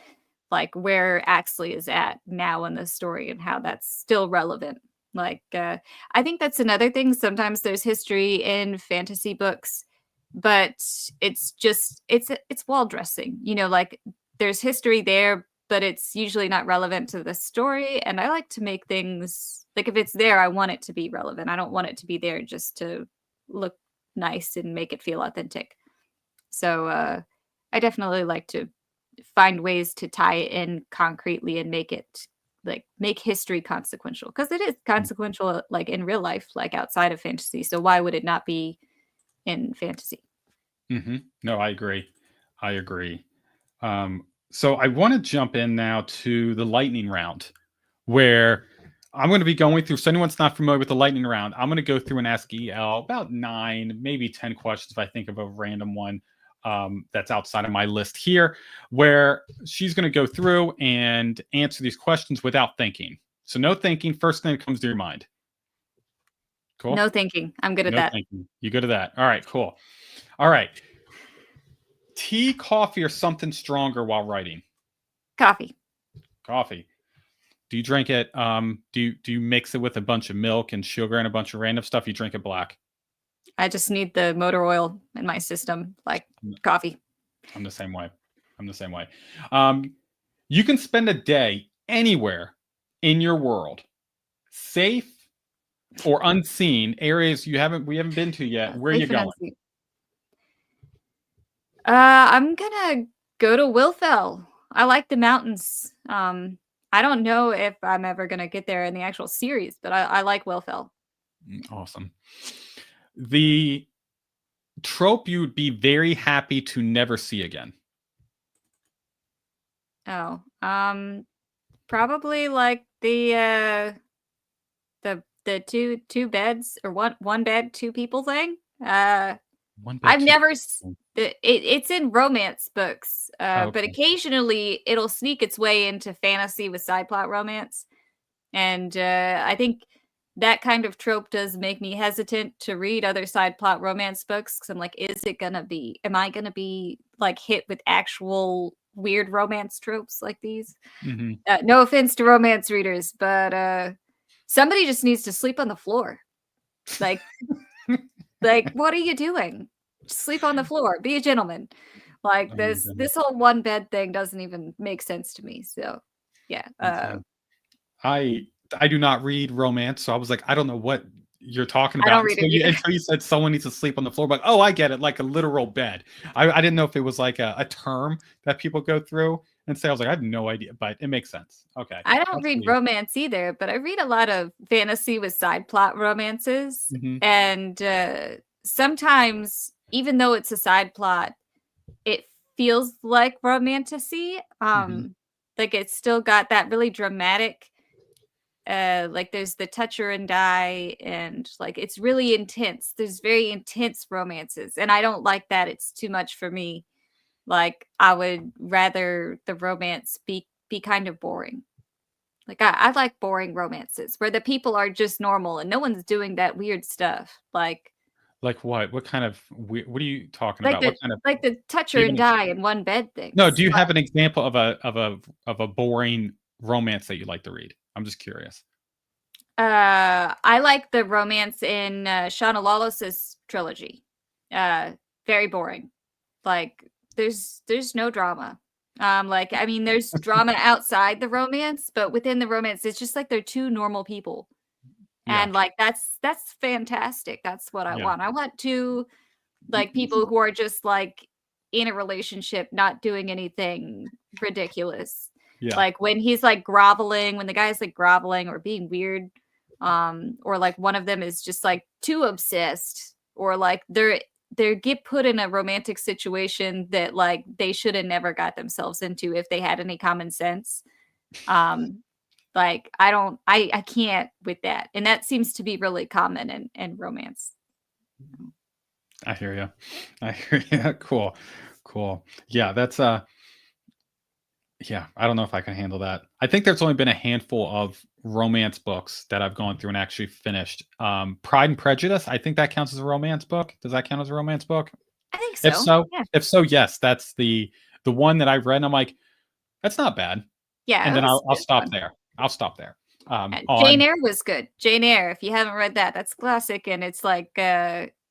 like where Axley is at now in the story and how that's still relevant. Like, I think that's another thing. Sometimes there's history in fantasy books, but it's wall dressing. You know, like there's history there, but it's usually not relevant to the story. And I like to make things like if it's there, I want it to be relevant. I don't want it to be there just to look nice and make it feel authentic. So I definitely like to find ways to tie it in concretely and make it like make history consequential because it is consequential like in real life, like outside of fantasy. So why would it not be in fantasy? No, I agree. I agree. So I want to jump in now to the lightning round, where I'm going to be going through. So anyone's not familiar with the lightning round, I'm going to go through and ask EL about 9, maybe 10 questions if I think of a random one that's outside of my list here, where she's going to go through and answer these questions without thinking. So no thinking. First thing that comes to your mind. Cool. No thinking. I'm good at No that. thinking. You good at that? All right. Cool. All right. Tea, coffee, or something stronger while writing? Coffee. Coffee. Do you drink it? Do you mix it with a bunch of milk and sugar and a bunch of random stuff? You drink it black. I just need the motor oil in my system, like coffee. I'm the same way. I'm the same way. You can spend a day anywhere in your world, safe or unseen, areas we haven't been to yet. Where are you going? I'm gonna go to Willfell. I like the mountains. I don't know if I'm ever gonna get there in the actual series, but I like Willfell. Awesome. The trope you would be very happy to never see again. Oh, probably like the two beds or one bed, two people thing. One bed, I've two never people. it's in romance books, Oh, but okay. occasionally it'll sneak its way into fantasy with side plot romance, and I think that kind of trope does make me hesitant to read other side plot romance books because I'm like, am I gonna be like hit with actual weird romance tropes like these? No offense to romance readers, but somebody just needs to sleep on the floor. Like, like what are you doing? Sleep on the floor. Be a gentleman. Like Oh, this whole one bed thing doesn't even make sense to me. So, yeah. I do not read romance, so I was like, I don't know what you're talking I about don't read it either. until you said someone needs to sleep on the floor. But oh, I get it, like a literal bed. I didn't know if it was like a term that people go through and say. I was like, I have no idea, but it makes sense. Okay. I don't read romance either, but I read a lot of fantasy with side plot romances. And sometimes, even though it's a side plot, it feels like romantasy. Like it's still got that really dramatic, like there's the touch her and die, and like it's really intense. There's very intense romances, and I don't like that. It's too much for me. Like I would rather the romance be kind of boring. Like I like boring romances where the people are just normal and no one's doing that weird stuff. Like what? What kind of what are you talking like about? the What kind of like the touch her and die in one bed No, things. do you have an example of a boring romance that you like to read? I'm just curious. I like the romance in Shauna Lawless's trilogy. Very boring. Like there's no drama. Like I mean there's drama outside the romance, but within the romance it's just like they're two normal people. Yeah. And like that's fantastic. That's what I Yeah. want. I want two like people who are just like in a relationship not doing anything ridiculous. Yeah. Like when he's like groveling, when the guy's like groveling or being weird, or like one of them is just like too obsessed, or like they get put in a romantic situation that like they should have never got themselves into if they had any common sense. Like I can't with that, and that seems to be really common in romance. I hear you. I hear you. Cool. Cool. Yeah, that's yeah, I don't know if I can handle that. I think there's only been a handful of romance books that I've gone through and actually finished. Pride and Prejudice, I think that counts as a romance book. Does that count as a romance book? I think If so. so, Yeah. if so, yes, that's the one that I've read, and I'm like, that's not bad. Yeah, And it then was I'll good stop fun. there. I'll stop there. Jane On Eyre was good. Jane Eyre, if you haven't read that, that's classic, and it's like,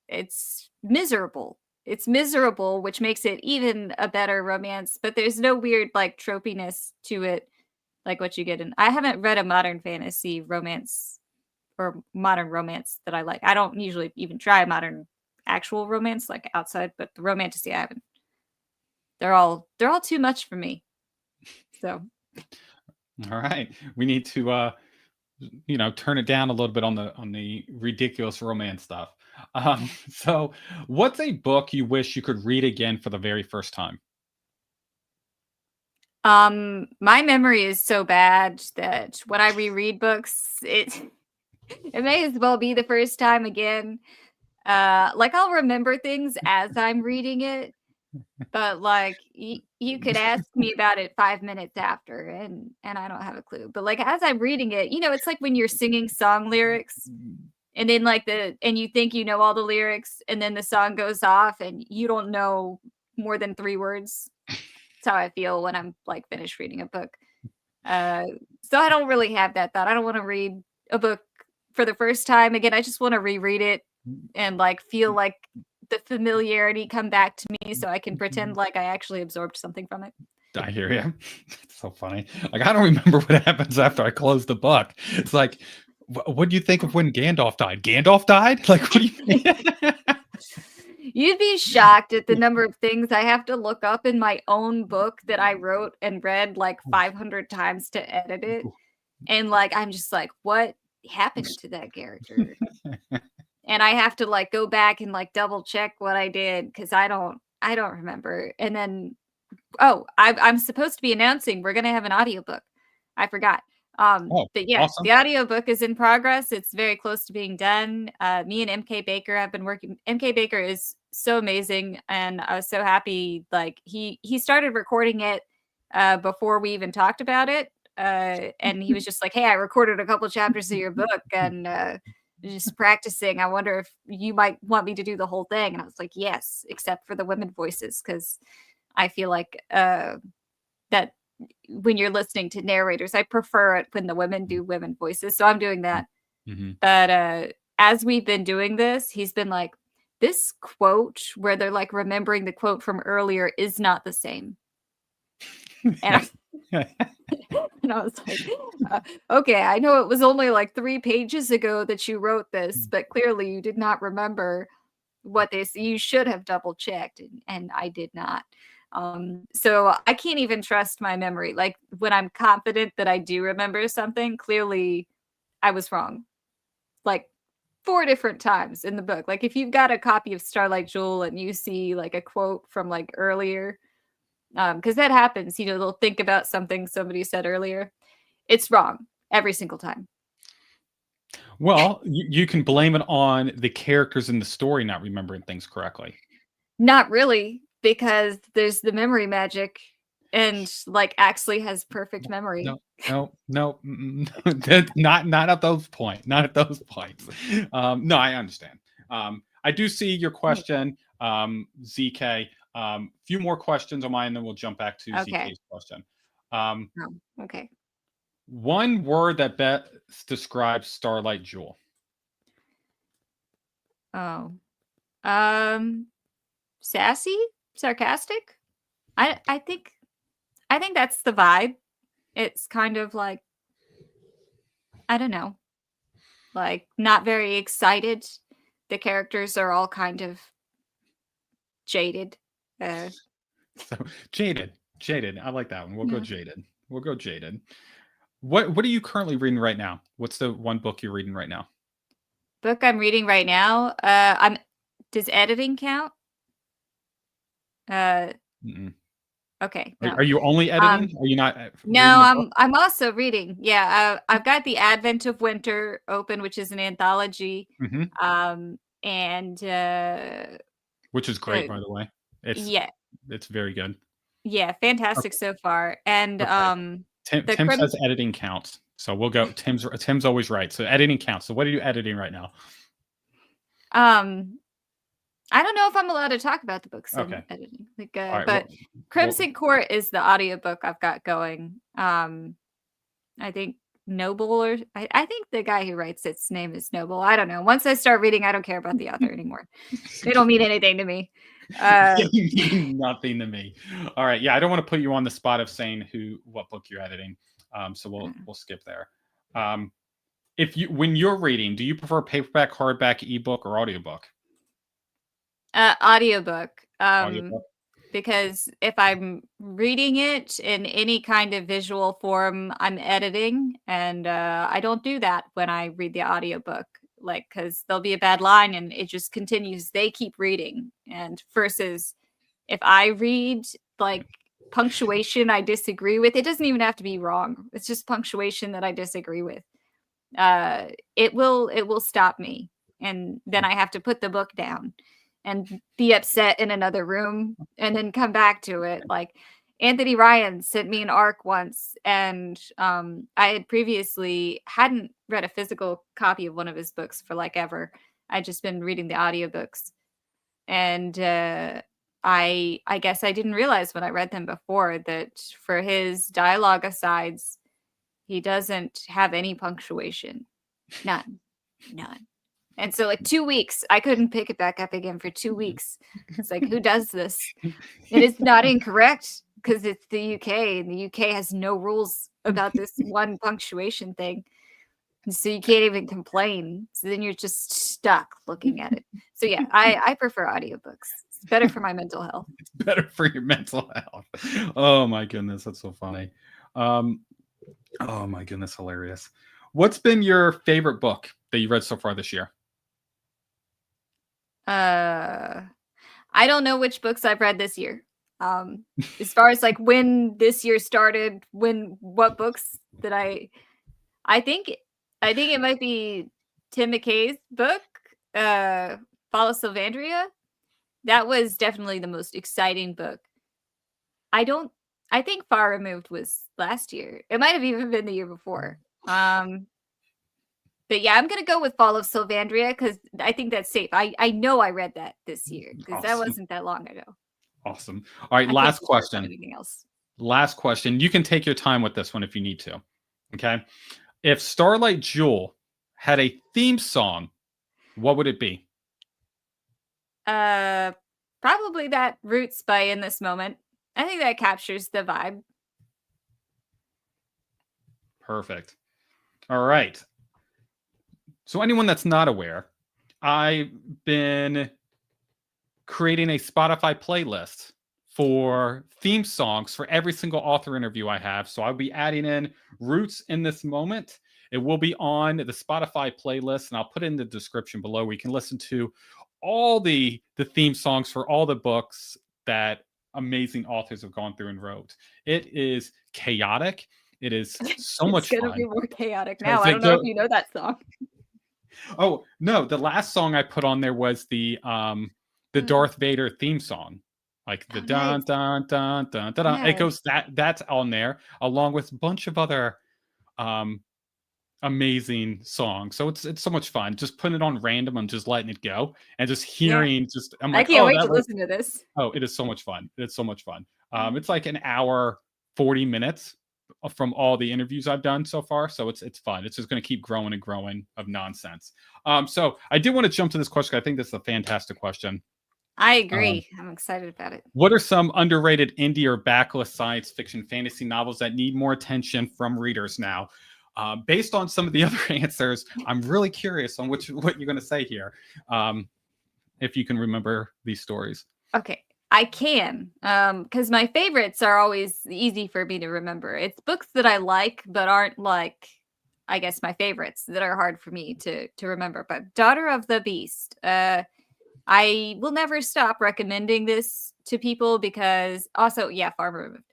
it's miserable. It's miserable, which makes it even a better romance, but there's no weird, like, tropiness to it, like what you get in I haven't read a modern fantasy romance or modern romance that I like. I don't usually even try modern actual romance, like, outside, but the romantasy I haven't. They're all too much for me. So, all right, we need to turn it down a little bit on the ridiculous romance stuff. So what's a book you wish you could read again for the very first time? my memory is so bad that when I reread books, it may as well be the first time again. Like, I'll remember things as I'm reading it, but, like, you could ask me about it 5 minutes after, and I don't have a clue, but, like, as I'm reading it, it's like when you're singing song lyrics, and then, like, and you think you know all the lyrics, and then the song goes off, and you don't know more than 3 words. That's how I feel when I'm, like, finished reading a book. Uh, so I don't really have that thought. I don't wanna read a book for the first time again. I just wanna reread it and, like, feel like the familiarity come back to me so I can pretend like I actually absorbed something from it. I hear you. It's so funny. Like, I don't remember what happens after I close the book. It's like, what do you think of when Gandalf died? Gandalf died? Like, what do you mean? You'd be shocked at the number of things I have to look up in my own book that I wrote and read, like, 500 times to edit it, and, like, I'm just like, "What happened to that character?" And I have to, like, go back and, like, double check what I did because I don't remember, and then oh, I'm supposed to be announcing we're gonna have an audiobook. I forgot. Oh, But yeah, awesome. the audiobook is in progress. It's very close to being done. Me and MK Baker have been working. MK Baker is so amazing, and I was so happy. Like, he started recording it before we even talked about it, and he was just like, "Hey, I recorded a couple chapters of your book, and just practicing. I wonder if you might want me to do the whole thing." And I was like, "Yes, except for the women voices, because I feel like that when you're listening to narrators, I prefer it when the women do women voices, so I'm doing that. Mhm. But, as we've been doing this, he's been like, "This quote," where they're, like, remembering the quote from earlier, "is not the same." And I and I was like, Okay, I know it was only, like, 3 pages ago that you wrote this, but clearly you did not remember what this you should have double checked, and I did not. So I can't even trust my memory. Like, when I'm confident that I do remember something, clearly I was wrong. Like, 4 different times in the book. Like, if you've got a copy of Starlight Jewel and you see, like, a quote from, like, earlier, because that happens, they'll think about something somebody said earlier. It's wrong every single time. Well, you can blame it on the characters in the story not remembering things correctly. Not really, because there's the memory magic, and, like, Axley has perfect memory. No, no, no, that not at those point, not at those points. No, I understand. I do see your Mm, question, ZK. Few more questions on mine, then we'll jump back to okay. ZK's question. Um, Oh, okay. one word that best describes Starlight Jewel. Oh. Um, sassy? Sarcastic? I think that's the vibe. It's kind of like, I don't know, like, not very excited. The characters are all kind of jaded. Uh, So jaded, jaded. I like that one. We'll go yeah. jaded. We'll go jaded. What are you currently reading right now? What's the one book you're reading right now? Book I'm reading right now, does editing count? Uh, Mm-mm. okay, Are no. you only Um, editing? Are you not no, reading a book? I'm also reading. Yeah, I've got The Advent of Winter open, which is an anthology. Mhm. And Which is great, uh, by the way. It's yeah, it's very good. yeah, fantastic Okay. so far. And Okay. The Tim crim says editing counts. So we'll go. Tim's always right. So editing counts. So what are you editing right now? I don't know if I'm allowed to talk about the books Okay. I'm editing. Like, All right. but Crimson Court is the audiobook I've got going. I think Noble, or I think the guy who writes its name is Noble. I don't know. Once I start reading, I don't care about the author anymore. They don't mean anything to me. They mean nothing to me. All right. Yeah, I don't want to put you on the spot of saying what book you're editing. So we'll skip there. When you're reading, do you prefer paperback, hardback, ebook, or audiobook? Audiobook. Audiobook. Because if I'm reading it in any kind of visual form, I'm editing, and I don't do that when I read the audiobook, like, because there'll be a bad line and it just continues. They keep reading, and versus if I read like punctuation I disagree with, it doesn't even have to be wrong. It's just punctuation that I disagree with. It will stop me, and then I have to put the book down and be upset in another room and then come back to it. Like Anthony Ryan sent me an arc once, and I had previously hadn't read a physical copy of one of his books for like ever. I'd just been reading the audiobooks. And I guess I didn't realize when I read them before that for his dialogue asides, he doesn't have any punctuation. None. And so like 2 weeks, I couldn't pick it back up again for 2 weeks. It's like, who does this? It is not incorrect because it's the UK, and the UK has no rules about this one punctuation thing. And so you can't even complain. So then you're just stuck looking at it. So yeah, I prefer audiobooks. It's better for my mental health. It's better for your mental health. Oh my goodness, that's so funny. Oh my goodness, hilarious. What's been your favorite book that you read so far this year? I don't know which books I've read this year. As far as like when this year started, what books that I think it might be Tim McKay's book, Fall of Sylvandria. That was definitely the most exciting book. I think Far Removed was last year. It might have even been the year before. But yeah, I'm gonna go with Fall of Sylvandria because I think that's safe. I know I read that this year because that wasn't that long ago. Awesome. All right, last question. Anything else? Last question. You can take your time with this one if you need to. Okay. If Starlight Jewel had a theme song, what would it be? Probably that Roots by In This Moment. I think that captures the vibe. Perfect. All right. So anyone that's not aware, I've been creating a Spotify playlist for theme songs for every single author interview I have. So I'll be adding in Roots In This Moment. It will be on the Spotify playlist, and I'll put it in the description below where you can listen to all the theme songs for all the books that amazing authors have gone through and wrote. It is chaotic. It is so much fun. It's going to be more chaotic now. I don't know if you know that song. Oh, no. The last song I put on there was the Darth Vader theme song. Like the dun, dun, dun, dun, dun, dun. It goes that's on there along with a bunch of other amazing songs. So it's so much fun. Just putting it on random and just letting it go and just hearing I'm like, I can't wait to listen to this. Oh, it is so much fun. It's so much fun. It's like an hour, 40 minutes from all the interviews I've done so far. So it's fun. It's just going to keep growing and growing of nonsense. So I do want to jump to this question. I think this is a fantastic question. I agree. I'm excited about it. What are some underrated indie or backlist science fiction fantasy novels that need more attention from readers now? Based on some of the other answers, I'm really curious on what you're going to say here. If you can remember these stories. Okay. I can, because my favorites are always easy for me to remember. It's books that I like, but aren't like, I guess, my favorites that are hard for me to remember. But Daughter of the Beast, I will never stop recommending this to people because also, yeah, Far Removed.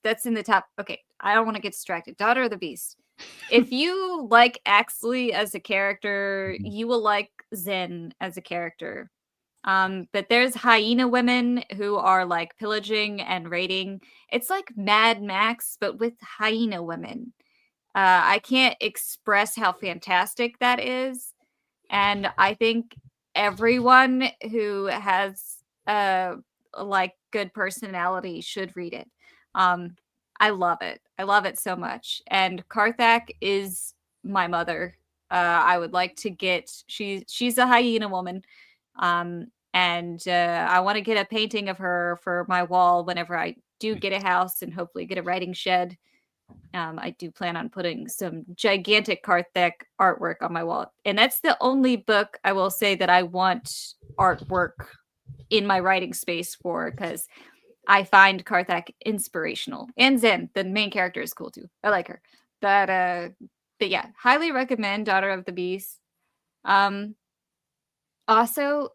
That's in the top. Okay, I don't want to get distracted. Daughter of the Beast. If you like Axley as a character, you will like Zen as a character. But there's hyena women who are like pillaging and raiding. It's like Mad Max, but with hyena women. I can't express how fantastic that is. And I think everyone who has like good personality should read it. Um, I love it. I love it so much. And Karthak is my mother. I would like to get she's a hyena woman. And I want to get a painting of her for my wall whenever I do get a house and hopefully get a writing shed. I do plan on putting some gigantic Karthak artwork on my wall. And that's the only book I will say that I want artwork in my writing space for, because I find Karthak inspirational. And Zen, the main character, is cool too. I like her. But yeah, highly recommend Daughter of the Beast. Also,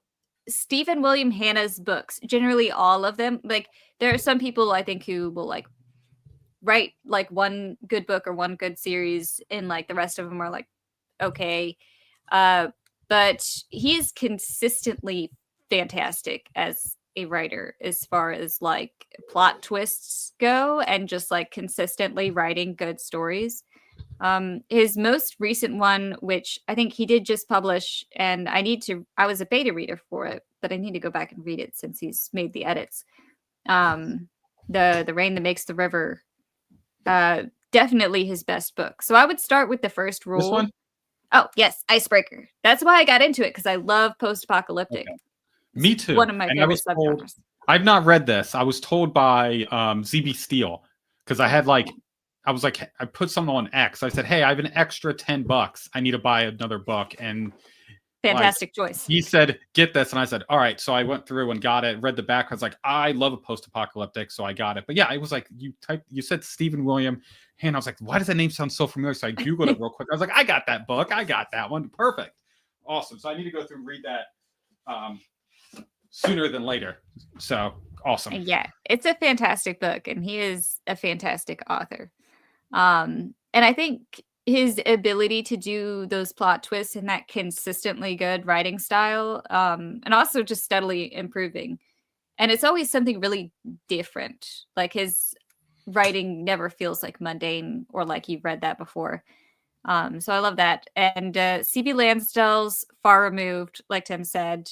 Stephen William Hanna's books, generally all of them, like there are some people I think who will like write like one good book or one good series and like the rest of them are like okay, but he is consistently fantastic as a writer as far as like plot twists go and just like consistently writing good stories. His most recent one, which I think he did just publish, and I was a beta reader for it, but I need to go back and read it since he's made the edits. The Rain That Makes the River, definitely his best book. So I would start with the first rule. This one? Oh, yes, Icebreaker. That's why I got into it, because I love post-apocalyptic. Okay. Me too. One of my favorite subgenres. I've not read this. I was told by ZB Steele, because I had like, I was like, I put something on X. I said, hey, I have an extra $10. I need to buy another book. And fantastic like, choice. He said, get this. And I said, all right. So I went through and got it, read the back. I was like, I love a post-apocalyptic. So I got it. But yeah, it was like, you said Stephen William Hanna. I was like, why does that name sound so familiar? So I Googled it real quick. I was like, I got that book. I got that one. Perfect. Awesome. So I need to go through and read that sooner than later. So awesome. Yeah, it's a fantastic book, and he is a fantastic author. And I think his ability to do those plot twists and that consistently good writing style, and also just steadily improving. And it's always something really different. Like his writing never feels like mundane or like you've read that before. So I love that. And C.B. Lansdell's Far Removed, like Tim said,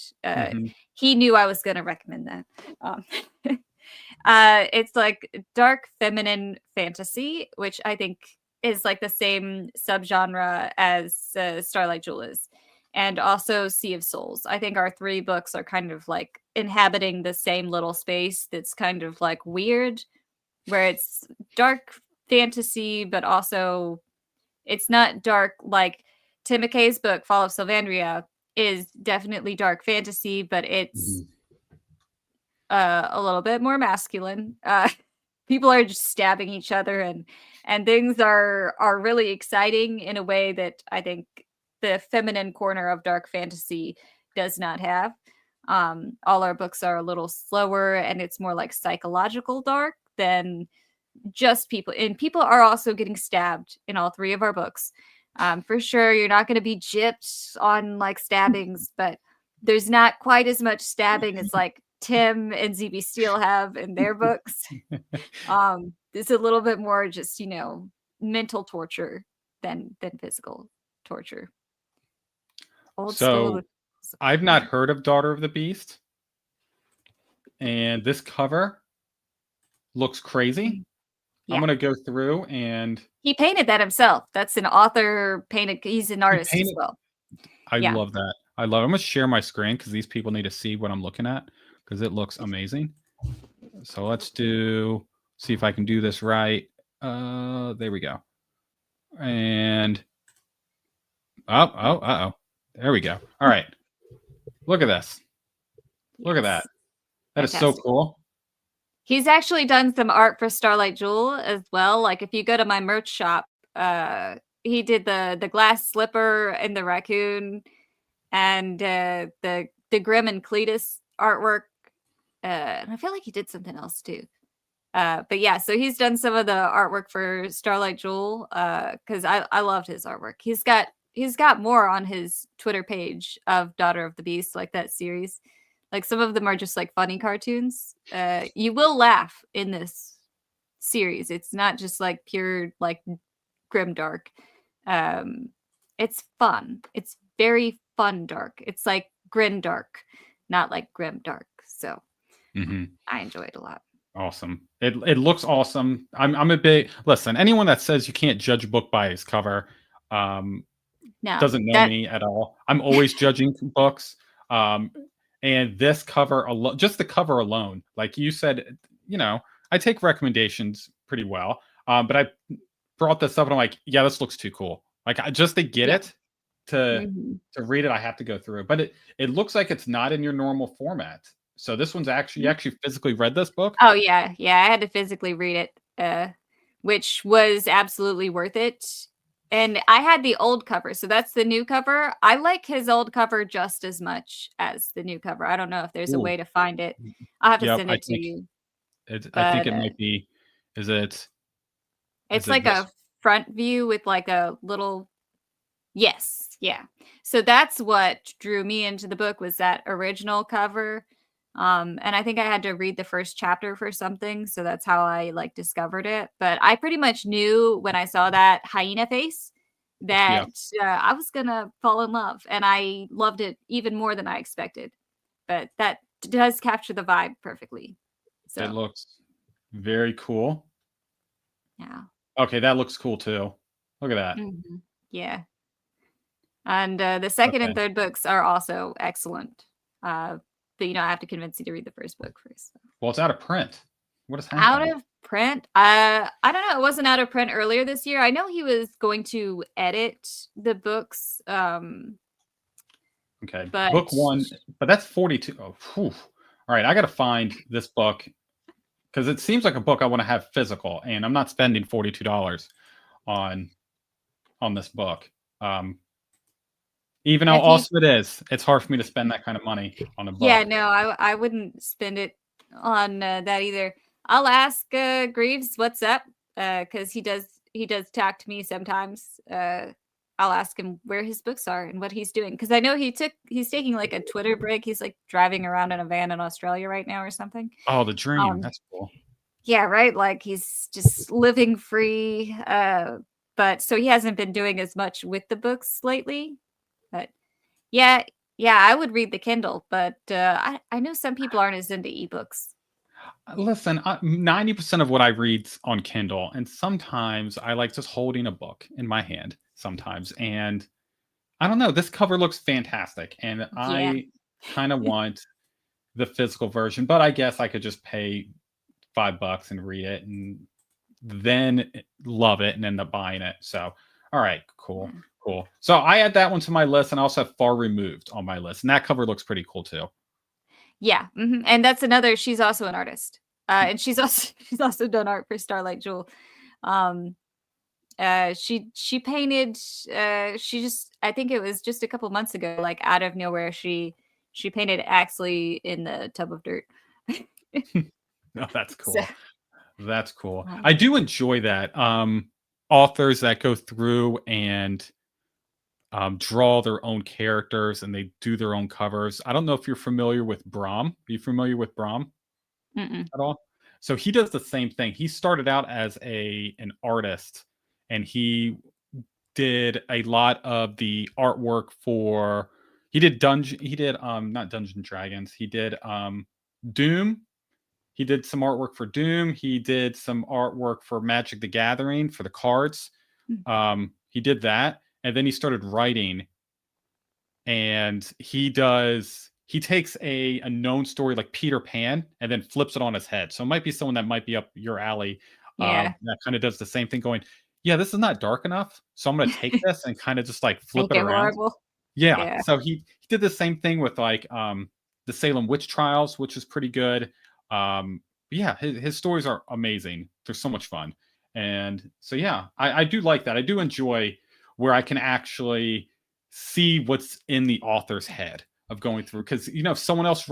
he knew I was going to recommend that. It's like dark feminine fantasy, which I think is like the same subgenre as Starlight Jewel is. And also Sea of Souls. I think our three books are kind of like inhabiting the same little space that's kind of like weird, where it's dark fantasy, but also it's not dark like Tim McKay's book, Fall of Sylvandria, is definitely dark fantasy, but it's a little bit more masculine. People are just stabbing each other, and things are really exciting in a way that I think the feminine corner of dark fantasy does not have. All our books are a little slower, and it's more like psychological dark than just people. And people are also getting stabbed in all three of our books. For sure, you're not going to be gypped on like stabbings, but there's not quite as much stabbing as like Tim and ZB Steele have in their books. It's a little bit more just, mental torture than physical torture. Old school. I've not heard of Daughter of the Beast, and this cover looks crazy. Yeah. I'm gonna go through, and he painted that himself. That's an author painted. He's an artist as well. I love that. I'm gonna share my screen because these people need to see what I'm looking at, because it looks amazing. So let's see if I can do this right. There we go. And there we go. All right. Look at this. Look at that. That fantastic. Is so cool. He's actually done some art for Starlight Jewel as well. Like if you go to my merch shop, he did the glass slipper and the raccoon, and the Grimm and Cletus artwork. And I feel like he did something else too. But yeah, so he's done some of the artwork for Starlight Jewel, because I loved his artwork. He's got more on his Twitter page of Daughter of the Beast, like that series. Like some of them are just like funny cartoons. You will laugh in this series. It's not just like pure like grim dark. Um, it's fun. It's very fun dark. It's like grim dark, not like grim dark. So I enjoy it a lot. Awesome. It looks awesome. I'm a big listen. Anyone that says you can't judge a book by its cover, No, doesn't know me at all. I'm always judging books. And this cover alone, just the cover alone, like you said, I take recommendations pretty well. But I brought this up and I'm like, yeah, this looks too cool. Like just to get yeah. it to Mhm. to read it, I have to go through it. But it looks like it's not in your normal format. So this one's actually you actually physically read this book? Oh yeah, yeah. I had to physically read it, which was absolutely worth it. And I had the old cover, so that's the new cover. I like his old cover just as much as the new cover. I don't know if there's a Ooh. way to find it. I'll have to Yep, send it to you. I think But it might be is it is it's it like this a front view with like a little yes, yeah. So that's what drew me into the book was that original cover. And I think I had to read the first chapter for something, so that's how I like discovered it. But I pretty much knew when I saw that hyena face yeah, that I was gonna fall in love, and I loved it even more than I expected. But that does capture the vibe perfectly. it So looks very cool. yeah, Okay, that looks cool too. Look at that. yeah. And the second and Okay. third books are also excellent. But I have to convince you to read the first book first. Well, it's out of print. What has Out happened? of print? I don't know. It wasn't out of print earlier this year. I know he was going to edit the books, Okay. but Book 1, but that's 42. Oh, whew. All right, I got to find this book cuz it seems like a book I want to have physical and I'm not spending $42 on this book. Um even how if you, awesome it is, it's hard for me to spend that kind of money on a yeah, book. no, I wouldn't spend it on that either. I'll ask Greaves what's up because he does talk to me sometimes. I'll ask him where his books are and what he's doing because I know he's taking like a Twitter break. He's like driving around in a van in Australia right now or something. Oh, the dream. Um, That's cool. yeah, right. Like he's just living free. But so he hasn't been doing as much with the books lately. But yeah, yeah, I would read the Kindle, but I know some people aren't as into ebooks. Listen, 90% of what I read's on Kindle, and sometimes I like just holding a book in my hand sometimes. And I don't know, this cover looks fantastic, and Yeah, I kind of want the physical version, but I guess I could just pay $5 and read it and then love it and end up buying it. So, all right, cool, yeah, cool. So I add that one to my list, and I also have Far Removed on my list, and that cover looks pretty cool too. yeah. And that's another. She's also an artist, and she's also she's also done art for Starlight Jewel. Um, she painted. She just I think it was just a couple months ago, like out of nowhere, she painted Axley in the tub of dirt. Oh, that's So, cool. That's cool. uh, I do enjoy that. Authors that go through and draw their own characters and they do their own covers. I don't know if you're familiar with Brahm. Are you familiar with Brahm mm-mm. at all? So he does the same thing. He started out as an artist, and he did a lot of the artwork for. He did dungeon. He did not Dungeons and Dragons. He did Doom. He did some artwork for Doom. He did some artwork for Magic the Gathering for the cards. He did that, and then he started writing. And he takes a known story like Peter Pan and then flips it on his head. So it might be someone that might be up your alley. Yeah, That kind of does the same thing, going, yeah, this is not dark enough, so I'm going to take this and kind of just like flip make it it around. horrible. Yeah, Yeah, so he did the same thing with like the Salem witch trials, which is pretty good. Yeah, his stories are amazing. They're so much fun. And so yeah, I do like that. I do enjoy where I can actually see what's in the author's head of going through, because if someone else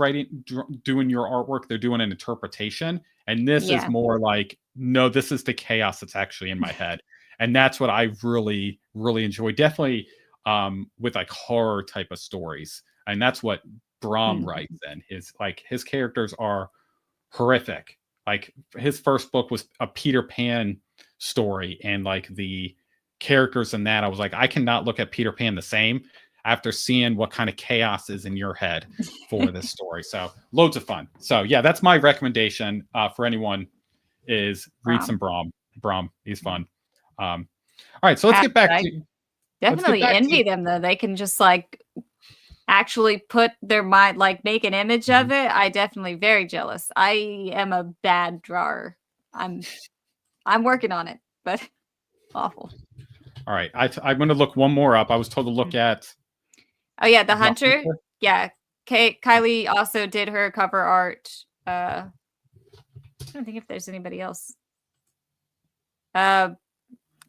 doing your artwork, they're doing an interpretation, and this is yeah, more like, no, this is the chaos that's actually in my head. And that's what I really really enjoy, definitely with like horror type of stories, and that's what Brom Mm. writes in. His characters are horrific. Like his first book was a Peter Pan story, and like the characters in that, I was like, I cannot look at Peter Pan the same after seeing what kind of chaos is in your head for this story. So loads of fun. So yeah, that's my recommendation for anyone is read some Prom. Brom. Brom, he's fun. All right, so let's get back I to definitely envy them though. They can just like actually put their mind, like make an image of Mhm. it. I definitely very jealous. I am a bad drawer. I'm working on it, but awful. All right, I'm going to look one more up. I was told to look at Oh yeah, the the Hunter. Hunter. Yeah, Kylie also did her cover art. I don't think if there's anybody else.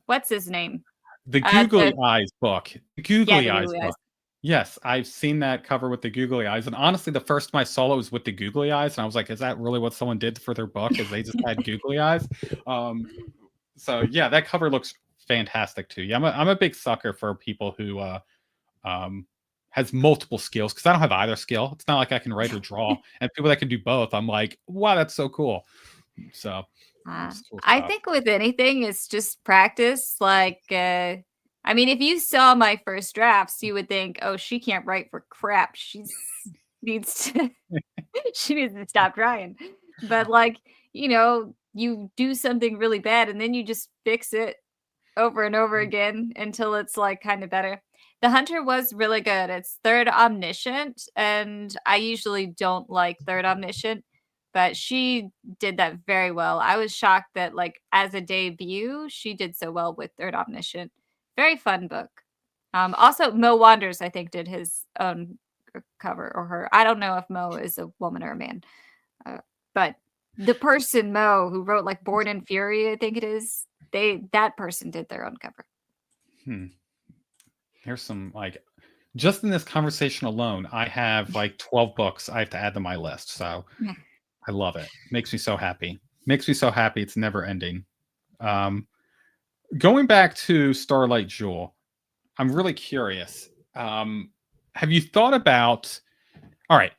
What's his name? The Googly The Eyes book. The Yeah, Googly the Eyes Googly Eyes. book. Yes, I've seen that cover with the googly eyes. And honestly, the first time I saw it was with the googly eyes. And I was like, is that really what someone did for their book? Is they just had googly eyes? Um, so yeah, that cover looks fantastic too. Yeah, I'm a big sucker for people who has multiple skills because I don't have either skill. It's not like I can write or draw. And people that can do both, I'm like, wow, that's so cool. So it's cool I stuff. think with anything, it's just practice. Like, I mean, if you saw my first drafts, you would think, "Oh, she can't write for crap. Needs to she needs to stop trying." But like, you do something really bad, and then you just fix it over and over again until it's like kind of better. The Hunter was really good. It's third omniscient, and I usually don't like third omniscient, but she did that very well. I was shocked that like as a debut, she did so well with third omniscient. Very fun book. Also Mo Wanders, I think, did his own cover or her. I don't know if Mo is a woman or a man, but the person Mo who wrote like Born in Fury, I think it is, that person did their own cover. Here's some like just in this conversation alone, I have like 12 books I have to add to my list. So Yeah. I love it. Makes me so happy. Makes me so happy. It's never ending. Um, Going back to Starlight Jewel, I'm really curious. Have you thought about, all right,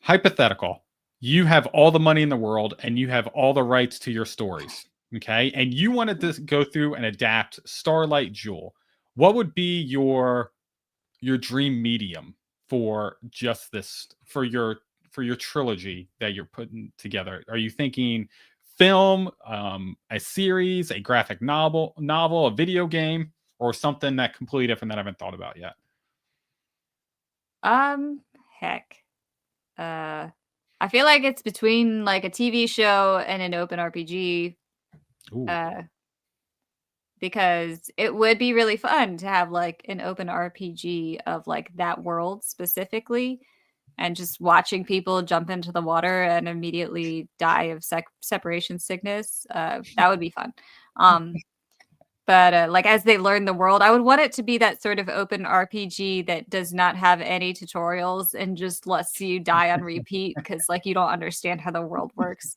hypothetical, you have all the money in the world and you have all the rights to your stories, okay? And you wanted to go through and adapt Starlight Jewel. What would be your dream medium for just this for your trilogy that you're putting together? Are you thinking film, a series, a graphic novel, a video game, or something that completely different that I haven't thought about yet? Um, Heck. I feel like it's between like a TV show and an open RPG. Ooh. Uh, because it would be really fun to have like an open RPG of like that world specifically, and just watching people jump into the water and immediately die of separation sickness. That would be fun. Um, but like as they learn the world, I would want it to be that sort of open RPG that does not have any tutorials and just lets you die on repeat because like you don't understand how the world works.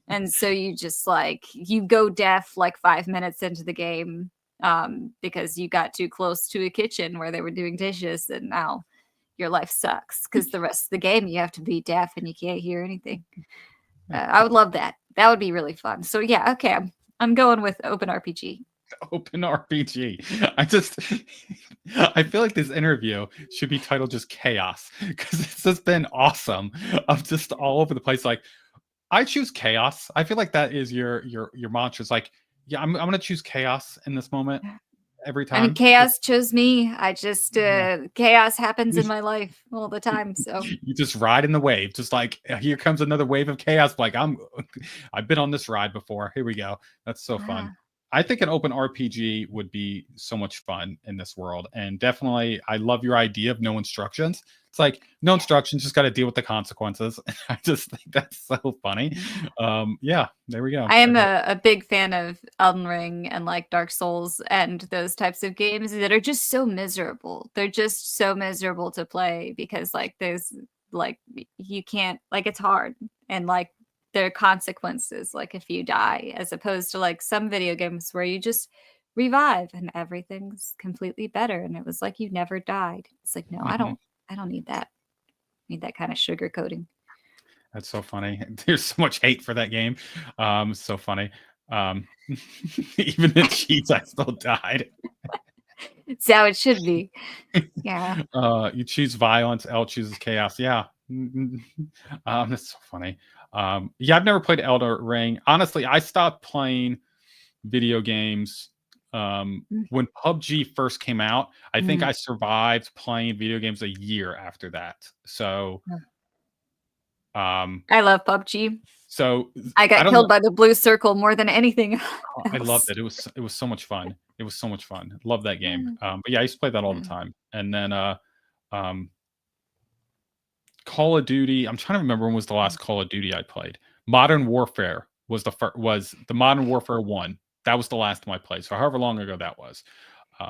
And so you just like you go deaf like 5 minutes into the game because you got too close to a kitchen where they were doing dishes, and now your life sucks because the rest of the game you have to be deaf and you can't hear anything. I would love that. That would be really fun. So yeah, okay, I'm going with open RPG. Open RPG. I feel like this interview should be titled just chaos because it's just been awesome of just all over the place. Like I choose chaos. I feel like that is your mantra. It's like, yeah, I'm gonna choose chaos in this moment every I mean, time. chaos chose me. I just Yeah. chaos happens in my life all the time. So You just ride in the wave, just like here comes another wave of chaos. Like I've been on this ride before. Here we go. That's so fun. I think an open RPG would be so much fun in this world. And definitely, I love your idea of no instructions. It's like no instructions, just got to deal with the consequences. I just think that's so funny. Yeah, there we go. I am a big fan of Elden Ring and like Dark Souls and those types of games that are just so miserable. They're just so miserable to play because like there's like you can't, like it's hard, and like there are consequences like if you die, as opposed to like some video games where you just revive and everything's completely better and it was like you never died. It's like no, Mhm. I don't need that. Need that kind of sugar coating. That's so funny. There's so much hate for that game. So funny. Um, even the cheats, I still died. It's how it should be. Yeah. You choose violence, L chooses chaos. Yeah. That's so funny. Yeah, I've never played Elder Ring. Honestly, I stopped playing video games when PUBG first came out. I think Mm. I survived playing video games a year after that. So, um, I love PUBG. so I I got don't know. killed by the blue circle more than anything I loved else. it. It was so much fun. It was so much fun. Love that game. Mm. But yeah, I used to play that all the time. And then um, Call of Duty. I'm trying to remember when was the last Call of Duty I played. Modern Warfare was the Modern Warfare 1. That was the last one I played. So however long ago that was. I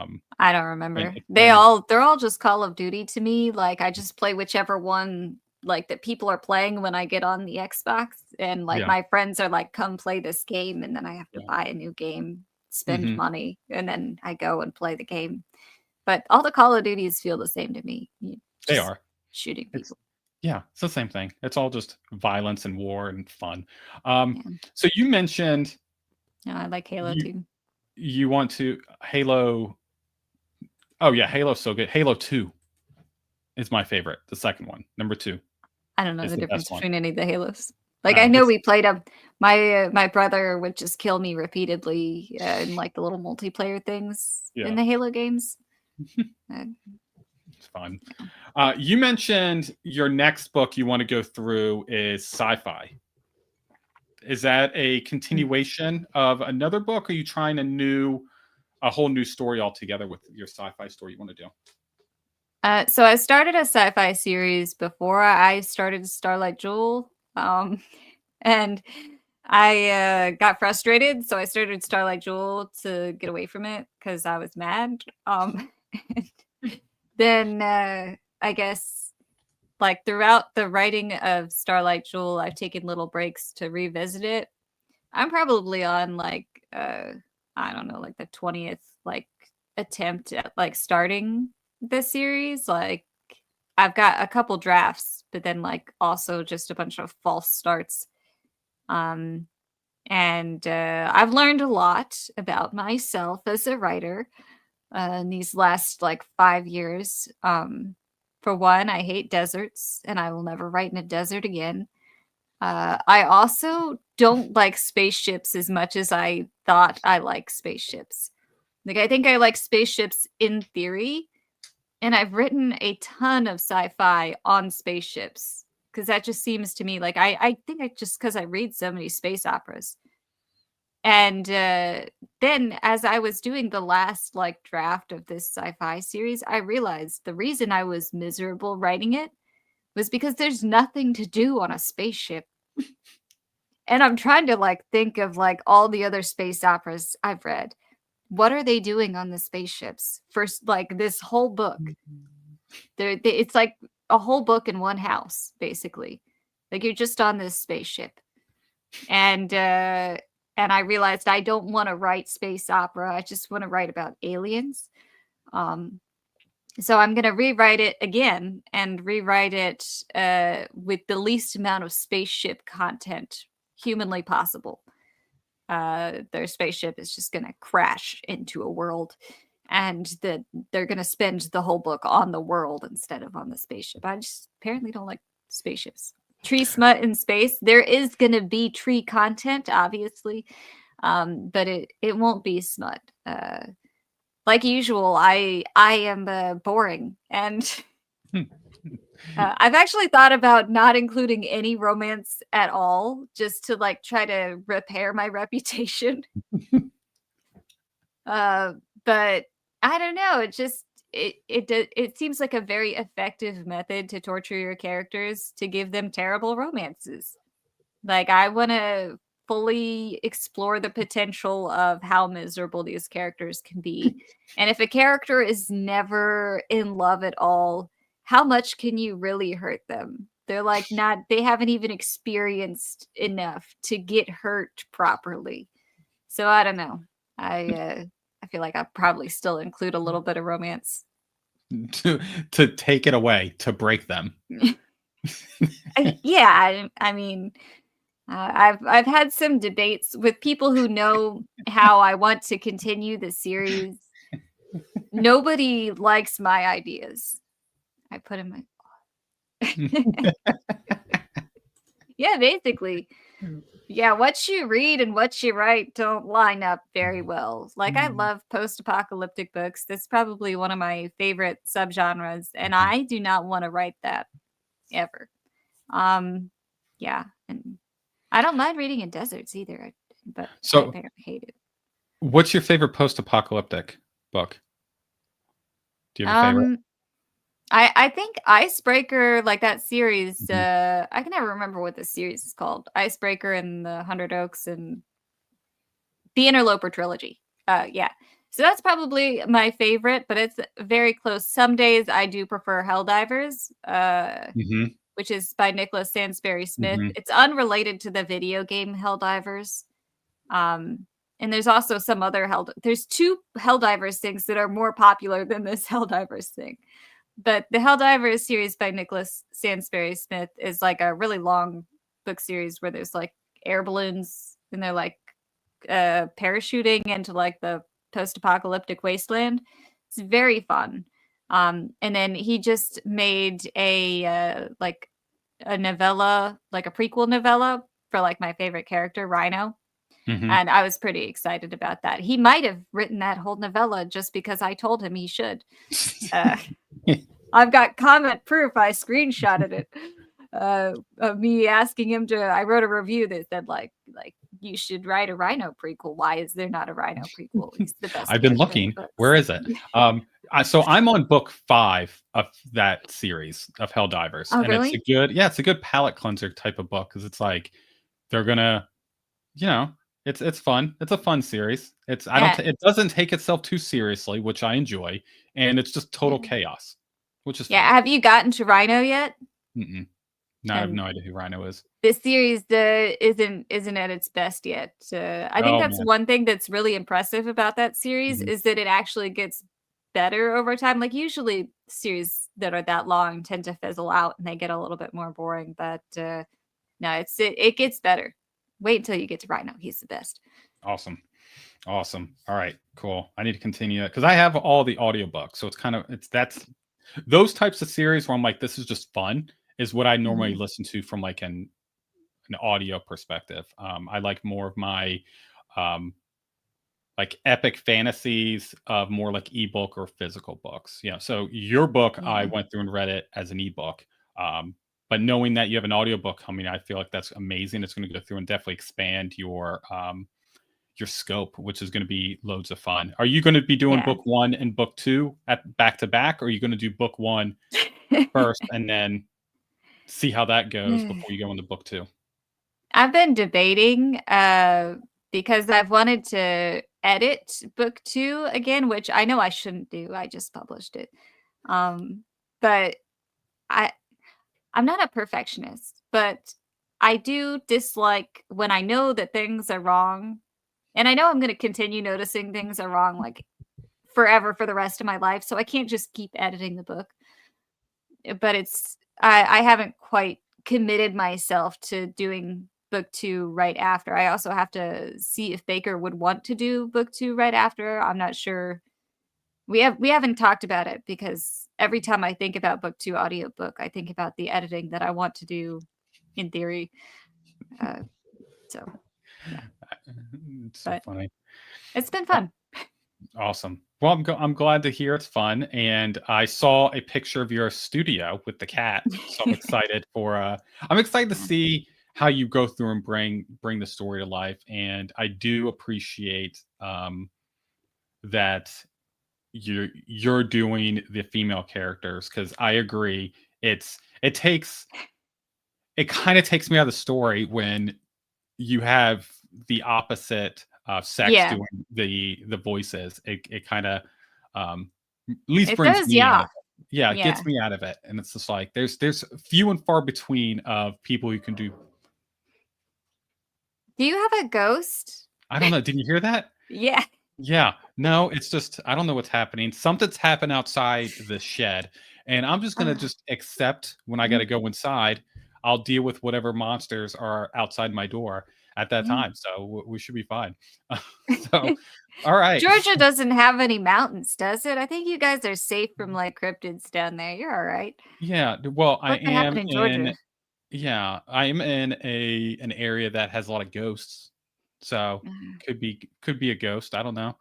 don't And, remember. and They're all just Call of Duty to me. Like I just play whichever one like that people are playing when I get on the Xbox, and like yeah, my friends are like, come play this game, and then I have to yeah. buy a new game, spend Hmm. money, and then I go and play the game. But all the Call of Duties feel the same to me. They Just are. shooting It's people. yeah, it's the same thing. It's all just violence and war and fun. Yeah. So you mentioned No, I like Halo you too. you want to Halo. Oh yeah, Halo's so good. Halo 2 is my favorite. The second one, number 2, I don't know is the the best difference one. between any of the Halos. Like, I Oh, know it's we played 'em. My brother would just kill me repeatedly, in, like, the little multiplayer things in yeah, the Halo games. Uh, it's fun. yeah. You mentioned your next book you want to go through is sci-fi. Is that a Mm. continuation of another book? Or are you trying a whole new story altogether with your sci-fi story you want to do? So I started a sci-fi series before I started Starlight Jewel, and I, got frustrated, so I started Starlight Jewel to get away from it because I was mad. Then, I guess like throughout the writing of Starlight Jewel, I've taken little breaks to revisit it. I'm probably on like I don't know, like the 20th like attempt at like starting this series. Like I've got a couple drafts, but then like also just a bunch of false starts. Um and I've learned a lot about myself as a writer in these last like 5 years. For one, I hate deserts and I will never write in a desert again. I also don't like spaceships as much as I thought I like spaceships. Like, I think I like spaceships in theory, and I've written a ton of sci-fi on spaceships because that just seems to me like I think I just because I read so many space operas. And, then as I was doing the last, like, draft of this sci-fi series, I realized the reason I was miserable writing it was because there's nothing to do on a spaceship. And I'm trying to, like, think of, like, all the other space operas I've read. What are they doing on the spaceships? First, like, this whole book. It's like a whole book in one house, basically. Like, you're just on this spaceship. And, I realized I don't wanna write space opera, I just wanna write about aliens. Um, so I'm gonna rewrite it again and rewrite it, with the least amount of spaceship content humanly possible. Their spaceship is just gonna crash into a world, and they're gonna spend the whole book on the world instead of on the spaceship. I just apparently don't like spaceships. Tree smut in space. There is gonna be tree content, obviously, but it won't be smut. Like usual, I am boring, and I've actually thought about not including any romance at all, just to like try to repair my reputation. Uh, but I don't know. It seems like a very effective method to torture your characters to give them terrible romances. Like I want to fully explore the potential of how miserable these characters can be. And if a character is never in love at all, how much can you really hurt them? They're like not they haven't even experienced enough to get hurt properly. So I don't know. I feel like I probably still include a little bit of romance. to take it away, to break them. I mean, I've had some debates with people who know how I want to continue the series. Nobody likes my ideas. I put in my yeah, basically. Yeah, what you read and what you write don't line up very well. Like, I love post-apocalyptic books. That's probably one of my favorite subgenres, and I do not want to write that ever. Yeah, and I don't mind reading in deserts either, but I So, hate it. what's your favorite post-apocalyptic book? Do you have a favorite? Um, I think Icebreaker, like that series, Mhm. I can never remember what the series is called. Icebreaker and the Hundred Oaks and the Interloper trilogy. Yeah. So that's probably my favorite, but it's very close. Some days I do prefer Helldivers, Mhm. which is by Nicholas Sansbury Smith. Mhm. It's unrelated to the video game Helldivers. Um, and there's also some other there's two Helldivers things that are more popular than this Helldivers thing. But the Helldivers series by Nicholas Sansbury Smith is like a really long book series where there's like air balloons and they're like parachuting into like the post-apocalyptic wasteland. It's very fun. And then he just made a like a novella, like a prequel novella for like my favorite character, Rhino. Mhm. And I was pretty excited about that. He might have written that whole novella just because I told him he should. Uh, I've got comment proof. I screenshotted it of me asking him to. I wrote a review that said like you should write a Rhino prequel. Why is there not a Rhino prequel? He's the best I've been character in the looking. Where books. is it? So I'm on book 5 of that series of Helldivers, Oh, and it's a really? good, yeah, it's a good palate cleanser type of book because it's like they're gonna, you know, it's fun. It's a fun series. It's I don't Yeah, t- it doesn't take itself too seriously, which I enjoy, and it's just yeah, total chaos, which is yeah. fun. Have you gotten to Rhino yet? Mm-mm. No, I have And no idea who Rhino is. this series isn't at its best yet. I think Oh that's man. one thing that's really impressive about that series Mhm. is that it actually gets better over time. Like usually series that are that long tend to fizzle out and they get a little bit more boring. But no, it gets better. Wait until you get to Rhino. He's the best. Awesome. Awesome. All right, cool. I need to continue it because I have all the audiobooks. So it's kind of it's that's those types of series where I'm like, this is just fun, is what I normally Mhm. listen to from like an audio perspective. I like more of my um like epic fantasies of more like ebook or physical books. Yeah. So your book, I Yeah. went through and read it as an ebook. Um, but knowing that you have an audiobook coming, I feel like that's amazing. It's going to go through and definitely expand your scope, which is going to be loads of fun. Are you going to be doing Yeah. book 1 and book 2 at back to back, or are you going to do book 1 first and then see how that goes before you go into book 2? I've been debating because I've wanted to edit book 2 again, which I know I shouldn't do. I just published it. Um, but I I'm not a perfectionist, but I do dislike when I know that things are wrong. And I know I'm going to continue noticing things are wrong like forever for the rest of my life, so I can't just keep editing the book. But I haven't quite committed myself to doing book 2 right after. I also have to see if Baker would want to do book 2 right after. I'm not sure. We haven't talked about it because every time I think about book 2 audiobook, I think about the editing that I want to do in theory. Uh, so yeah, It's so but funny. it's been fun. Awesome. Well, I'm glad to hear it's fun, and I saw a picture of your studio with the cat, so I'm excited for. I'm excited to Yeah. see how you go through and bring the story to life, and I do appreciate that you're doing the female characters because I agree. It takes it kind of takes me out of the story when you have the opposite sex Yeah, doing the voices. It kind of at least it brings throws me you out of off. it. Yeah, it Yeah. gets me out of it, and it's just like there's few and far between of people who can do. Do you have a ghost? I don't know. Did you hear that? Yeah. Yeah. No, it's just I don't know what's happening. Something's happened outside the shed, and I'm just gonna just accept when I got to go inside. I'll deal with whatever monsters are outside my door at that Yeah. time. So we should be fine. So, all right. Georgia doesn't have any mountains, does it? I think you guys are safe from, like, cryptids down there. You're alright. Yeah. Well, I What could am happen in in. Georgia? Yeah, I'm in an area that has a lot of ghosts. So Uh, could be a ghost. I don't know.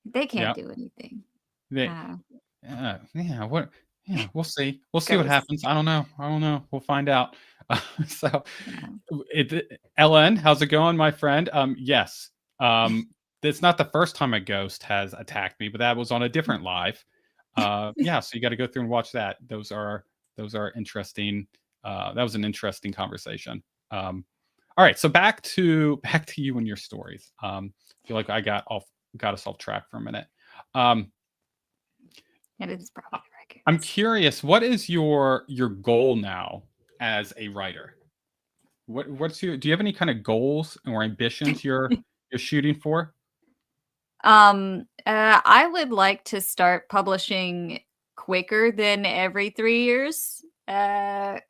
they can't Yeah. do anything. They Uh, yeah, what yeah, we'll see. We'll see what ghosts. happens. I don't know. I don't know. We'll find out. So Yeah. Ellen, how's it going, my friend? Yes. Um, it's not the first time a ghost has attacked me, but that was on a different live. Yeah, so you got to go through and watch that. Those are interesting. That was an interesting conversation. All right, so back to you and your stories. I feel like I got us off track for a minute. Um, It is probably the right I'm ghost. curious, what is your goal now as a writer? Do you have any kind of goals or ambitions you're shooting for? I would like to start publishing quicker than every 3 years. I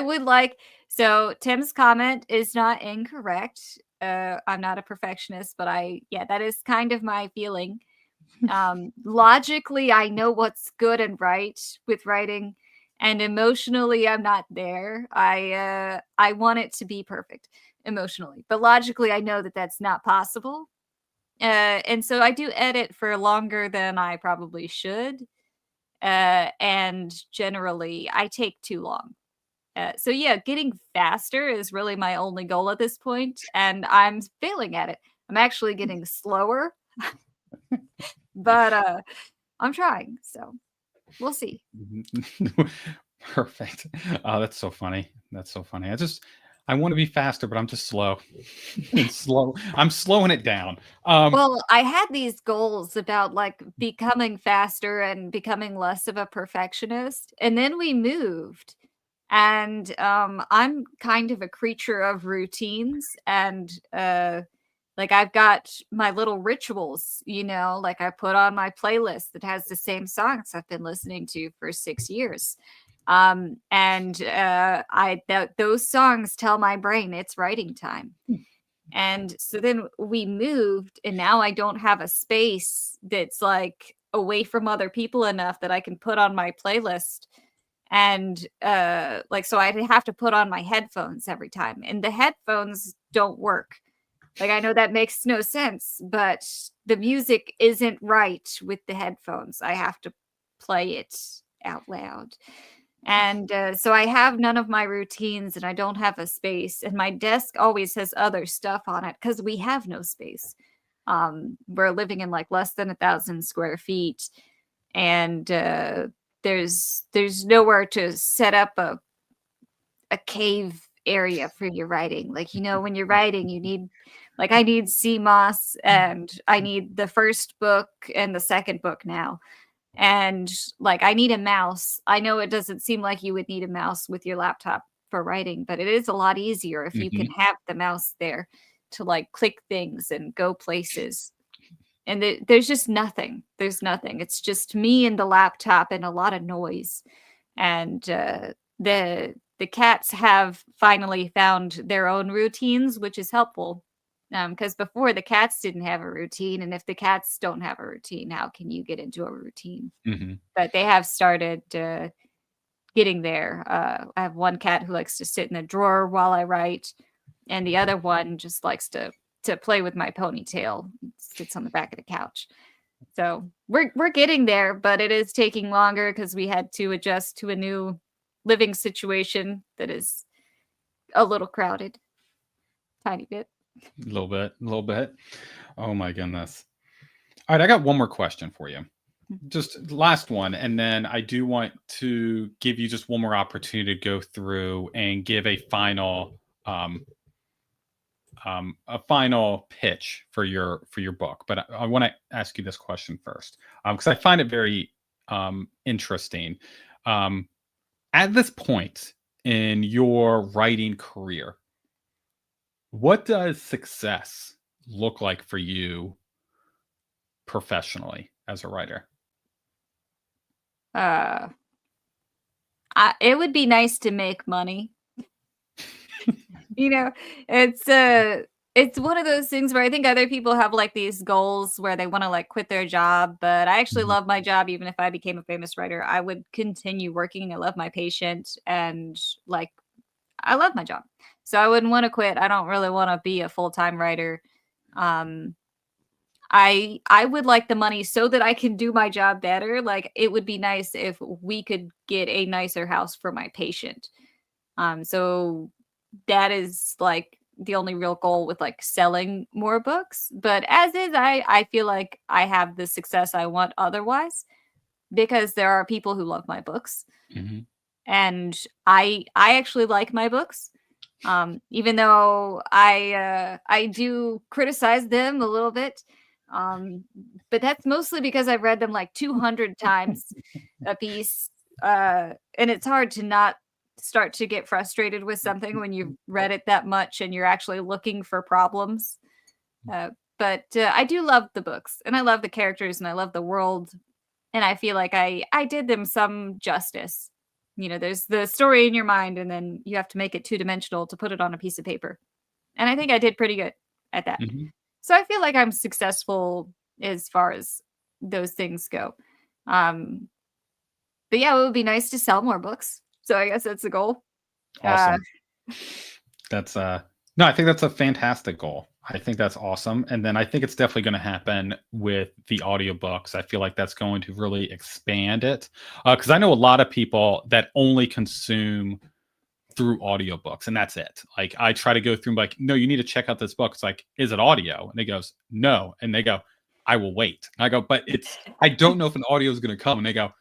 would like so Tim's comment is not incorrect. I'm not a perfectionist, but yeah, that is kind of my feeling. Logically, I know what's good and right with writing, and emotionally, I'm not there. I want it to be perfect emotionally, but logically, I know that that's not possible. And so I do edit for longer than I probably should. And generally, I take too long. So yeah, getting faster is really my only goal at this point, and I'm failing at it. I'm actually getting slower, but I'm trying. So we'll see. Perfect. Oh, that's so funny. That's so funny. I want to be faster, but I'm just slow. It's slow. I'm slowing it down. Well, I had these goals about like becoming faster and becoming less of a perfectionist, and then we moved. And I'm kind of a creature of routines and like I've got my little rituals, like I put on my playlist that has the same songs I've been listening to for 6 years. And those songs tell my brain it's writing time. And so then we moved, and now I don't have a space that's like away from other people enough that I can put on my playlist. And like, so I'd have to put on my headphones every time, and the headphones don't work. Like, I know that makes no sense, but the music isn't right with the headphones. I have to play it out loud. And so I have none of my routines, and I don't have a space. And my desk always has other stuff on it because we have no space. We're living in like less than 1,000 square feet, and there's nowhere to set up a cave area for your writing. Like, when you're writing, you need like I need CMOS, and I need the first book and the second book now. And like I need a mouse. I know it doesn't seem like you would need a mouse with your laptop for writing, but it is a lot easier if you can Mhm. have the mouse there to like click things and go places. And there's just nothing. There's nothing. It's just me and the laptop and a lot of noise. And the cats have finally found their own routines, which is helpful. Because before the cats didn't have a routine, and if the cats don't have a routine, how can you get into a routine? Mhm. But they have started getting there. I have one cat who likes to sit in a drawer while I write, and the other one just likes to play with my ponytail. Sits on the back of the couch. So we're getting there, but it is taking longer because we had to adjust to a new living situation that is a little crowded, tiny bit. A little bit, a little bit. Oh my goodness. All right, I got one more question for you. Just last one, and then I do want to give you just one more opportunity to go through and give a final pitch for your book. But I want to ask you this question first, because I find it very interesting. Um, at this point in your writing career, what does success look like for you professionally as a writer? Uh, it would be nice to make money. You know, it's it's one of those things where I think other people have like these goals where they want to like quit their job, but I actually Mhm. love my job. Even if I became a famous writer, I would continue working. I love my patient, and like I love my job, so I wouldn't want to quit. I don't really want to be a full-time writer. Um, I would like the money so that I can do my job better. Like it would be nice if we could get a nicer house for my patient. So that is like the only real goal with like selling more books. But as is, I feel like I have the success I want otherwise because there are people who love my books, Mhm. and I actually like my books. Even though I do criticize them a little bit. Um, but that's mostly because I've read them like 200 times a piece. And it's hard to not start to get frustrated with something when you've read it that much and you're actually looking for problems. Uh, but I do love the books, and I love the characters, and I love the world, and I feel like I did them some justice. You know, there's the story in your mind, and then you have to make it two-dimensional to put it on a piece of paper. And I think I did pretty good at that. Mhm. So I feel like I'm successful as far as those things go. Um, but yeah, it would be nice to sell more books. So I guess that's the goal. Uh, Awesome. That's no, I think that's a fantastic goal. I think that's awesome. And then I think it's definitely going to happen with the audiobooks. I feel like that's going to really expand it. Because I know a lot of people that only consume through audiobooks and that's it. Like I try to go through and be like, no, you need to check out this book. It's like, is it audio? And they goes, no. And they go, I will wait. And I go, but I don't know if an audio is going to come. And they go,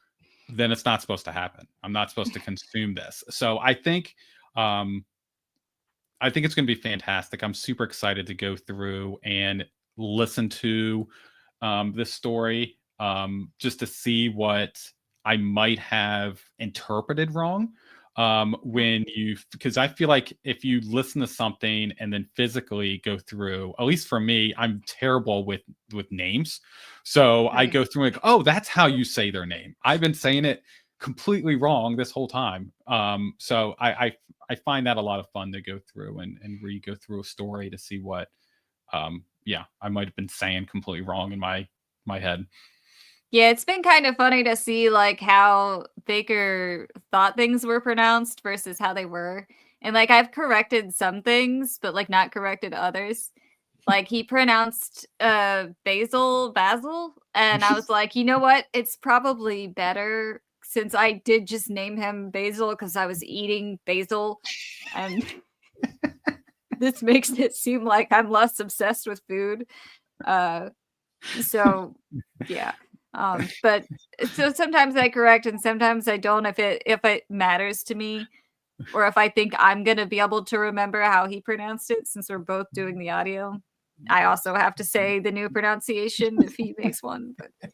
then it's not supposed to happen. I'm not supposed to consume this. So um, I think it's going to be fantastic. I'm super excited to go through and listen to this story just to see what I might have interpreted wrong. When you, because I feel like if you listen to something and then physically go through, at least for me, I'm terrible with names. So I right. go through like, oh, that's how you say their name. I've been saying it completely wrong this whole time. So I find that a lot of fun to go through and re go through a story to see what yeah, I might have been saying completely wrong in my head. Yeah, it's been kind of funny to see like how Baker thought things were pronounced versus how they were. And like I've corrected some things, but like not corrected others. Like he pronounced basil, and I was like, you know what? It's probably better since I did just name him Basil because I was eating basil, and this makes it seem like I'm less obsessed with food. Uh so yeah. But so sometimes I correct and sometimes I don't if it matters to me, or if I think I'm gonna be able to remember how he pronounced it since we're both doing the audio. I also have to say the new pronunciation if he makes one. But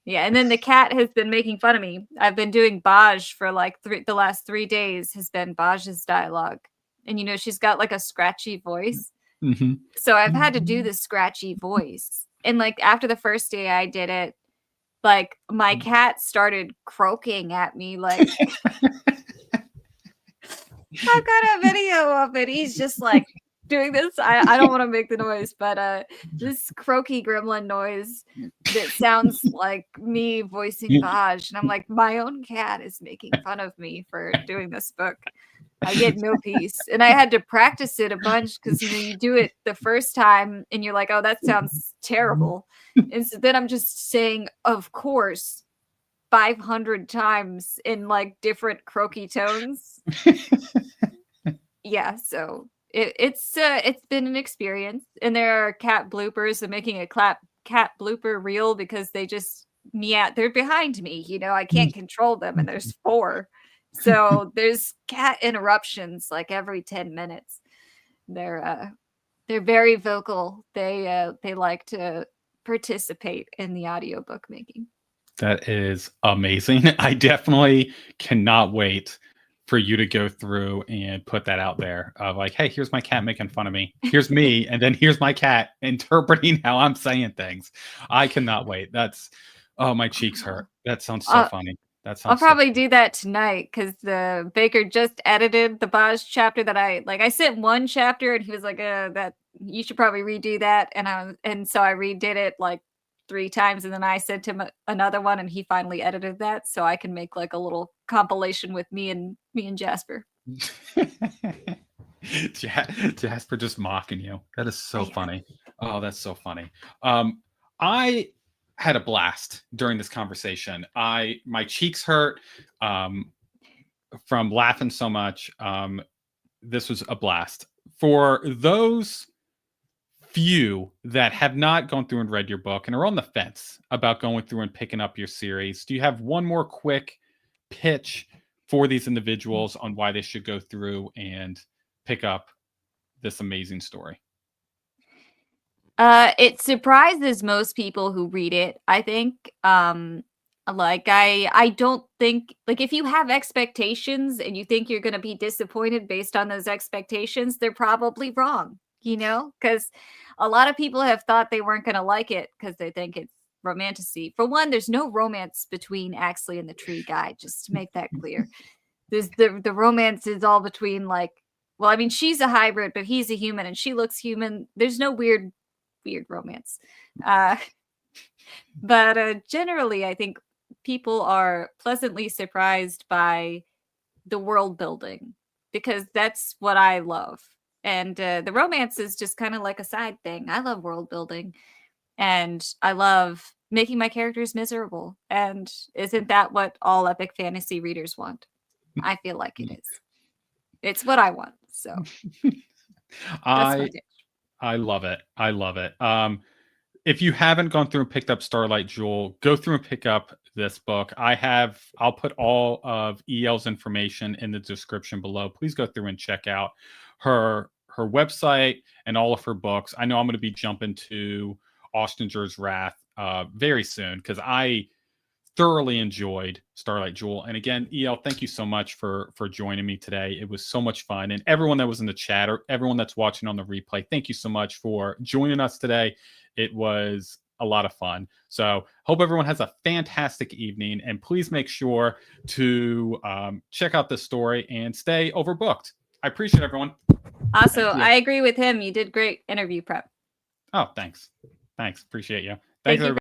yeah, and then the cat has been making fun of me. I've been doing Baj for like the last 3 days has been Baj's dialogue. And you know, she's got like a scratchy voice. Mhm. So I've had to do the scratchy voice. And like after the first day I did it, like my cat started croaking at me like I've got a video of it. He's just like doing this. I don't want to make the noise, but this croaky gremlin noise that sounds like me voicing Vaj. And I'm like, my own cat is making fun of me for doing this book. I get no peace. And I had to practice it a bunch because you know, you do it the first time and you're like, oh, that sounds terrible. And so then I'm just saying, of course, 500 times in like different croaky tones. Yeah, so it's been an experience, and there are cat bloopers. I'm making a cat blooper reel because they just meow. They're behind me, you know. I can't control them, and there's four, so there's cat interruptions like every 10 minutes. They're very vocal. They like to participate in the audiobook making. That is amazing. I definitely cannot wait for you to go through and put that out there of like, hey, here's my cat making fun of me. Here's me, and then here's my cat interpreting how I'm saying things. I cannot wait. That's oh, my cheeks hurt. That sounds so Uh, funny. That I'll sounds so probably do that tonight because the Baker just edited the Boz chapter that I sent one chapter and he was like, that you should probably redo that. And so I redid it like 3 times and then I sent him another one and he finally edited that so I can make like a little compilation with me and Jasper. Jasper just mocking you. That is so Yeah. funny. Oh, that's so funny. I had a blast during this conversation. My cheeks hurt from laughing so much. This was a blast. For those few that have not gone through and read your book and are on the fence about going through and picking up your series, do you have one more quick pitch for these individuals on why they should go through and pick up this amazing story? It surprises most people who read it, I think. Like I don't think like if you have expectations and you think you're going to be disappointed based on those expectations, they're probably wrong, because a lot of people have thought they weren't going to like it because they think it's romantasy. For one, there's no romance between Axley and the tree guy, just to make that clear. There's the romance is all between well, I mean, she's a hybrid, but he's a human and she looks human. There's no weird romance. But generally, I think people are pleasantly surprised by the world building because that's what I love. And the romance is just kind of like a side thing. I love world building and I love making my characters miserable. And isn't that what all epic fantasy readers want? I feel like it is. It's what I want. So that's my pitch. I love it. I love it. If you haven't gone through and picked up Starlight Jewel, go through and pick up this book. I'll put all of EL's information in the description below. Please go through and check out her website and all of her books. I know I'm going to be jumping to Ostinger's Wrath very soon because I thoroughly enjoyed Starlight Jewel. And again, EL, thank you so much for joining me today. It was so much fun. And everyone that was in the chat or everyone that's watching on the replay, thank you so much for joining us today. It was a lot of fun. So hope everyone has a fantastic evening. And please make sure to check out this story and stay overbooked. I appreciate everyone. Also, I agree with him. You did great interview prep. Oh, thanks. Appreciate you. Thank you.